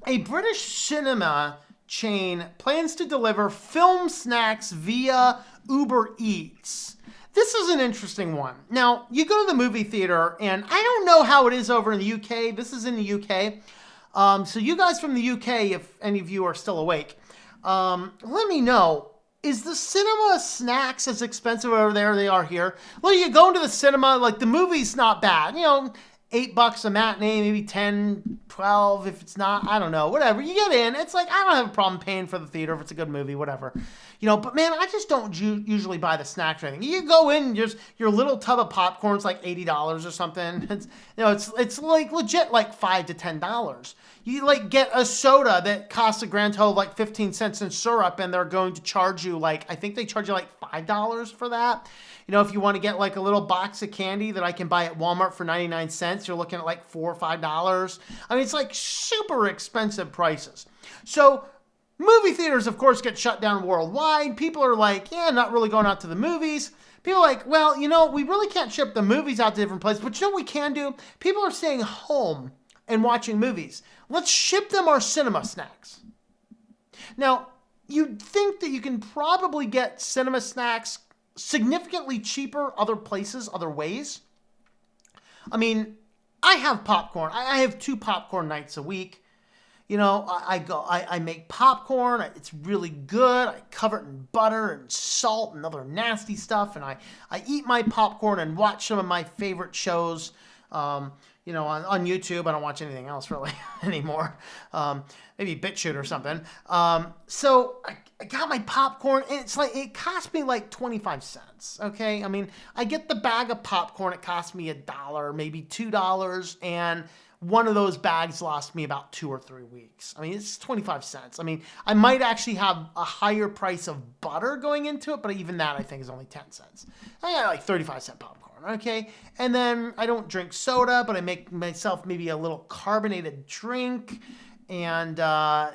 A British cinema chain plans to deliver film snacks via Uber Eats. This is an interesting one. Now, you go to the movie theater, and I don't know how it is over in the UK. This is in the UK. So you guys from the UK, if any of you are still awake, let me know. Is the cinema snacks as expensive over there they are here? Well, you go into the cinema, like the movie's not bad. You know, $8 a matinee, maybe 10, 12 if it's not, I don't know, whatever. You get in, it's like, I don't have a problem paying for the theater if it's a good movie, whatever. You know, but man, I just don't usually buy the snacks or anything. You go in, just your little tub of popcorn's like $80 or something. It's, you know, it's like legit like $5 to $10. You like get a soda that costs a grand total of like 15 cents in syrup, and they're going to charge you like, I think they charge you like $5 for that. You know, if you want to get like a little box of candy that I can buy at Walmart for 99 cents, you're looking at like $4 or $5. I mean, it's like super expensive prices. So movie theaters, of course, get shut down worldwide. People are like, yeah, not really going out to the movies. People are like, well, you know, we really can't ship the movies out to different places, but you know what we can do? People are staying home and watching movies. Let's ship them our cinema snacks. Now, you'd think that you can probably get cinema snacks significantly cheaper other places, other ways. I mean, I have popcorn. I have 2 popcorn nights a week. You know, I make popcorn. It's really good. I cover it in butter and salt and other nasty stuff. And I eat my popcorn and watch some of my favorite shows. You know, on YouTube. I don't watch anything else really anymore. Maybe BitChute or something. So I got my popcorn, and it's like, it cost me like 25 cents. Okay. I mean, I get the bag of popcorn. It cost me $1, maybe $2. And one of those bags lost me about 2 or 3 weeks. I mean, it's 25 cents. I mean, I might actually have a higher price of butter going into it, but even that I think is only 10 cents. I got like 35-cent popcorn. Okay. And then I don't drink soda, but I make myself maybe a little carbonated drink, and,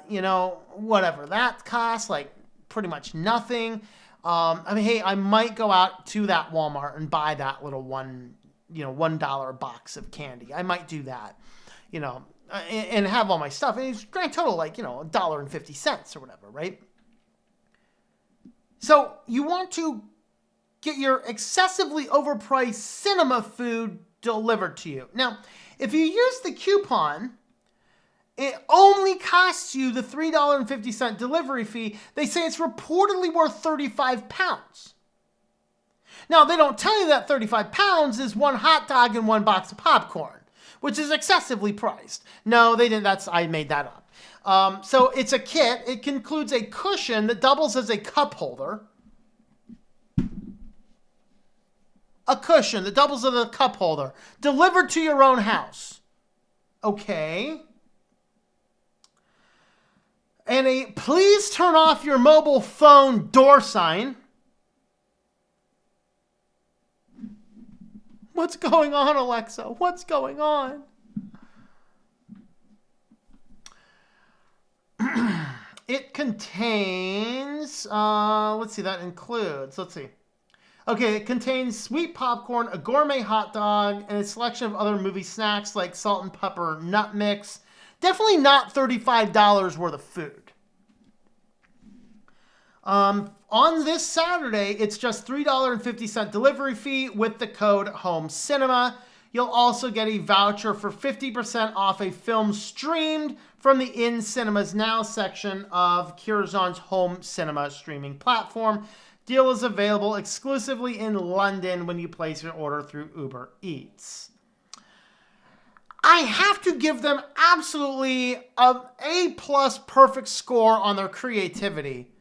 you know, whatever that costs, like pretty much nothing. I mean, hey, I might go out to that Walmart and buy that little $1 box of candy. I might do that, you know, and have all my stuff. And it's grand total, like, you know, $1.50 or whatever, right? So you want to get your excessively overpriced cinema food delivered to you. Now, if you use the coupon, it only costs you the $3.50 delivery fee. They say it's reportedly worth 35 pounds. Now, they don't tell you that 35 pounds is one hot dog and one box of popcorn, which is excessively priced. No, they didn't. I made that up. So it's a kit. It includes a cushion that doubles as a cup holder. A cushion that doubles as a cup holder. Delivered to your own house. Okay. And a please turn off your mobile phone door sign. What's going on, Alexa? What's going on? It contains, let's see, that includes, let's see. Okay, it contains sweet popcorn, a gourmet hot dog, and a selection of other movie snacks like salt and pepper nut mix. Definitely not $35 worth of food. On this Saturday, it's just $3.50 delivery fee with the code HOMECINEMA. You'll also get a voucher for 50% off a film streamed from the In Cinemas Now section of Curzon's home cinema streaming platform. Deal is available exclusively in London when you place your order through Uber Eats. I have to give them absolutely an A+ perfect score on their creativity.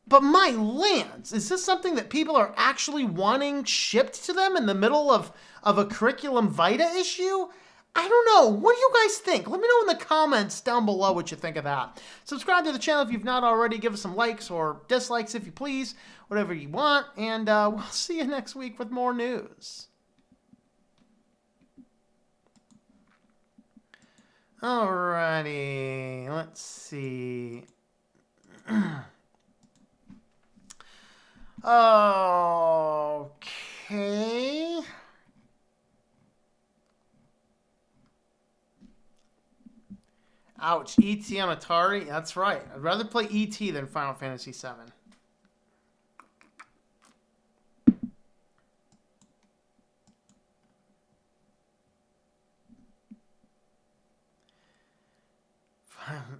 But my lands, is this something that people are actually wanting shipped to them in the middle of a curriculum vitae issue? I don't know. What do you guys think? Let me know in the comments down below what you think of that. Subscribe to the channel if you've not already. Give us some likes or dislikes if you please. Whatever you want. And we'll see you next week with more news. Alrighty. Let's see. Okay. Ouch. E.T. on Atari? That's right. I'd rather play E.T. than Final Fantasy VII.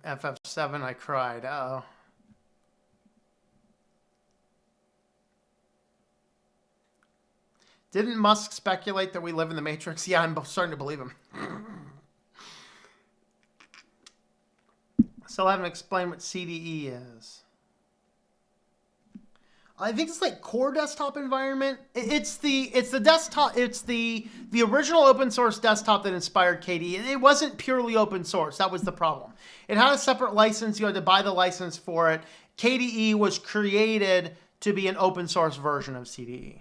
FF7, I cried. Uh-oh. Didn't Musk speculate that we live in the Matrix? Yeah, I'm starting to believe him. Still haven't explained what CDE is. I think it's like core desktop environment. It's the desktop. It's the original open source desktop that inspired KDE. It wasn't purely open source. That was the problem. It had a separate license. You had to buy the license for it. KDE was created to be an open source version of CDE.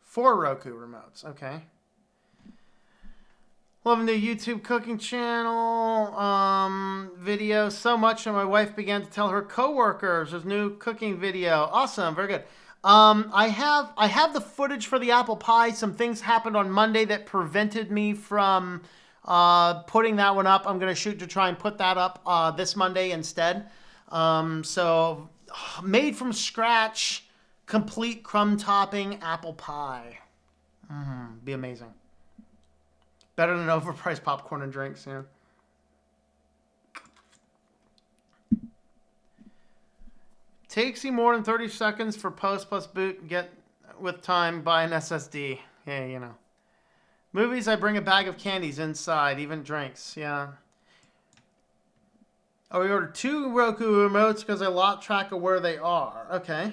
Four Roku remotes. Okay. Loving the YouTube cooking channel video so much that my wife began to tell her coworkers there's new cooking video. Awesome. Very good. I have the footage for the apple pie. Some things happened on Monday that prevented me from putting that one up. I'm going to shoot to try and put that up this Monday instead. So made from scratch, complete crumb topping apple pie. Be amazing. Better than overpriced popcorn and drinks, yeah. Takes you more than 30 seconds for post plus boot. Get with time, buy an SSD. Yeah, you know. Movies, I bring a bag of candies inside, even drinks. Yeah. Oh, we ordered 2 Roku remotes because I lost track of where they are. Okay.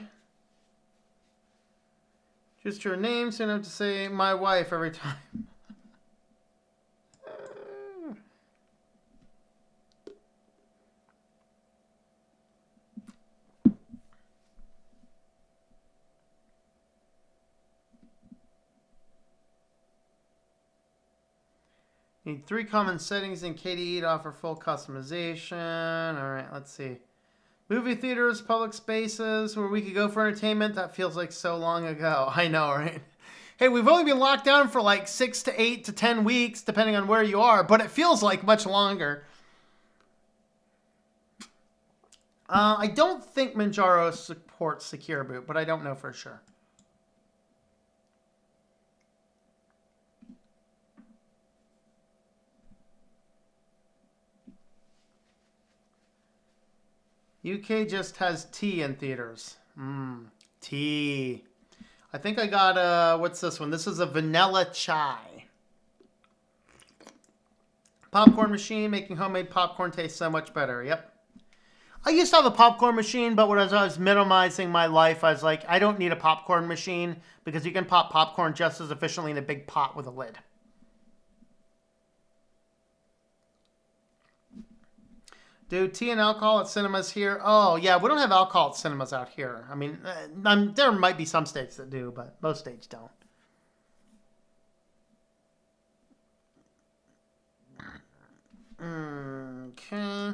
Just your name, so you don't have to say my wife every time. Need 3 common settings in KDE to offer full customization. All right, let's see. Movie theaters, public spaces where we could go for entertainment. That feels like so long ago. I know, right? Hey, we've only been locked down for like 6 to 8 to 10 weeks, depending on where you are, but it feels like much longer. I don't think Manjaro supports Secure Boot, but I don't know for sure. UK just has tea in theaters. Tea. I think I got what's this one? This is a vanilla chai. Popcorn machine making homemade popcorn taste so much better. Yep. I used to have a popcorn machine, but as I was minimizing my life, I was like, I don't need a popcorn machine because you can pop popcorn just as efficiently in a big pot with a lid. Do tea and alcohol at cinemas here? Oh, yeah, we don't have alcohol at cinemas out here. I mean, there might be some states that do, but most states don't. Okay.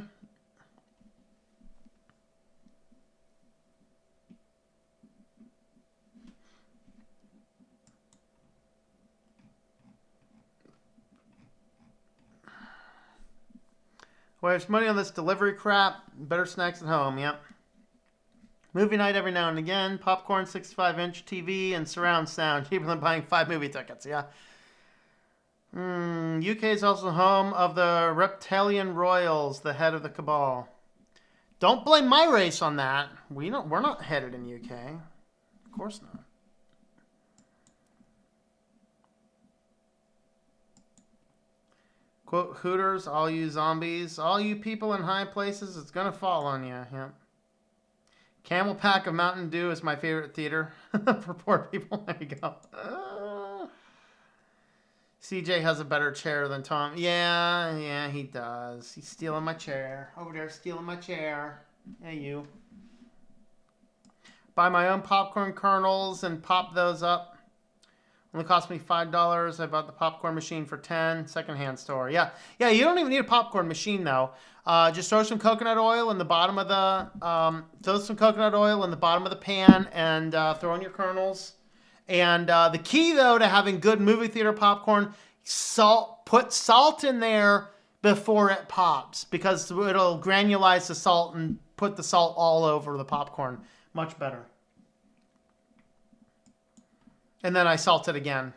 Well, there's money on this delivery crap. Better snacks at home, yep. Movie night every now and again. Popcorn, 65-inch TV, and surround sound. Cheaper than buying 5 movie tickets, yeah. UK is also home of the Reptilian Royals, the head of the cabal. Don't blame my race on that. We're not headed in UK. Of course not. Quote, Hooters, all you zombies, all you people in high places, it's going to fall on you. Yep. Camel Pack of Mountain Dew is my favorite theater for poor people. There you go. CJ has a better chair than Tom. Yeah, he does. He's stealing my chair. Over there, stealing my chair. Hey, you. Buy my own popcorn kernels and pop those up. Only cost me $5. I bought the popcorn machine for $10. Secondhand store. Yeah. You don't even need a popcorn machine though. Just throw some coconut oil in the bottom of the pan and throw in your kernels. And the key though to having good movie theater popcorn, put salt in there before it pops because it'll granulize the salt and put the salt all over the popcorn. Much better. And then I salt it again.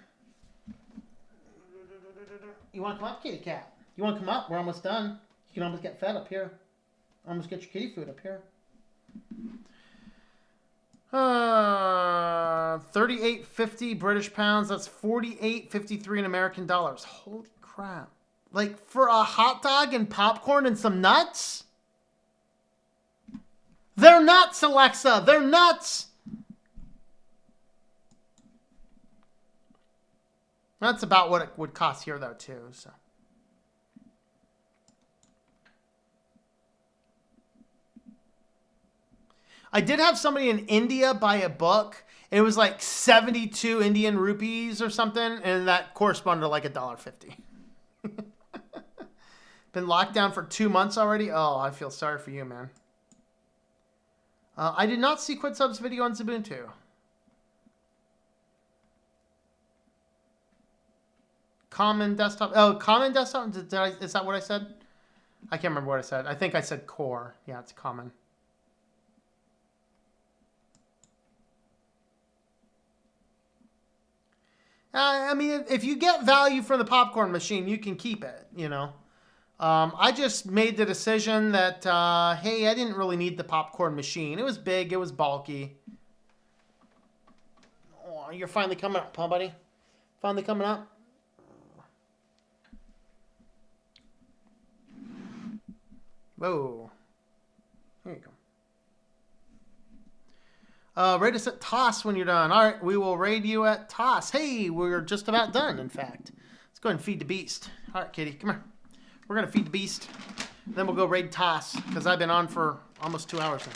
You want to come up, kitty cat? You want to come up? We're almost done. You can almost get fed up here. Almost get your kitty food up here. 38.50 British pounds. That's 48.53 in American dollars. Holy crap. Like for a hot dog and popcorn and some nuts? They're nuts, Alexa. They're nuts. That's about what it would cost here, though, too. So, I did have somebody in India buy a book. It was like 72 Indian rupees or something, and that corresponded to like $1.50. Been locked down for 2 months already? Oh, I feel sorry for you, man. I did not see Quit Sub's video on Ubuntu. Common desktop. Oh, common desktop. Is that what I said? I can't remember what I said. I think I said core. Yeah, it's common. I mean, if you get value from the popcorn machine, you can keep it, you know. I just made the decision that, hey, I didn't really need the popcorn machine. It was big. It was bulky. Oh, you're finally coming up, huh, buddy? Finally coming up? Whoa. There you go. Rate us at toss when you're done. All right, we will raid you at toss. Hey, we're just about done, in fact. Let's go ahead and feed the beast. All right, kitty, come here. We're going to feed the beast. Then we'll go raid toss, because I've been on for almost 2 hours now.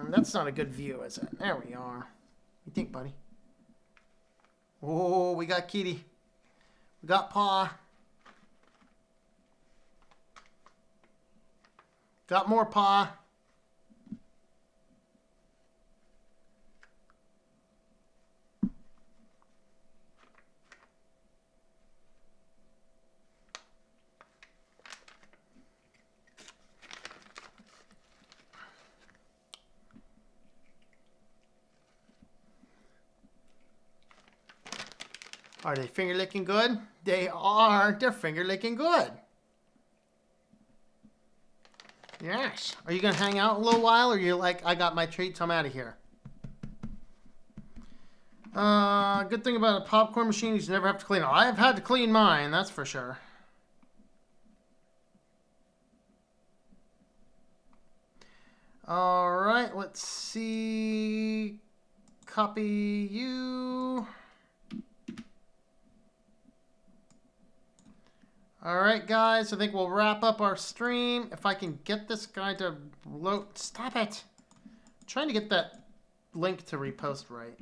That's not a good view, is it? There we are. What do you think, buddy? Oh, we got kitty. We got paw. Got more paw. Are they finger licking good? They are. They're finger licking good. Yes. Are you going to hang out a little while, or are you like, I got my treats, I'm out of here? Good thing about a popcorn machine is you never have to clean it. I've had to clean mine, that's for sure. All right, let's see. Copy you. All right, guys, I think we'll wrap up our stream. If I can get this guy to load. Stop it. I'm trying to get that link to repost right.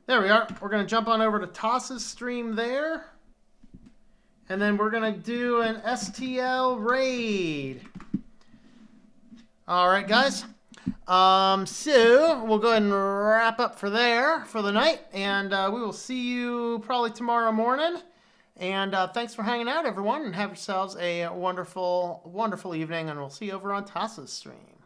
There we are. We're going to jump on over to Toss's stream there. And then we're going to do an STL raid. All right, guys. So we'll go ahead and wrap up for the night. And we will see you probably tomorrow morning. And thanks for hanging out, everyone. And have yourselves a wonderful, wonderful evening. And we'll see you over on Toss's stream.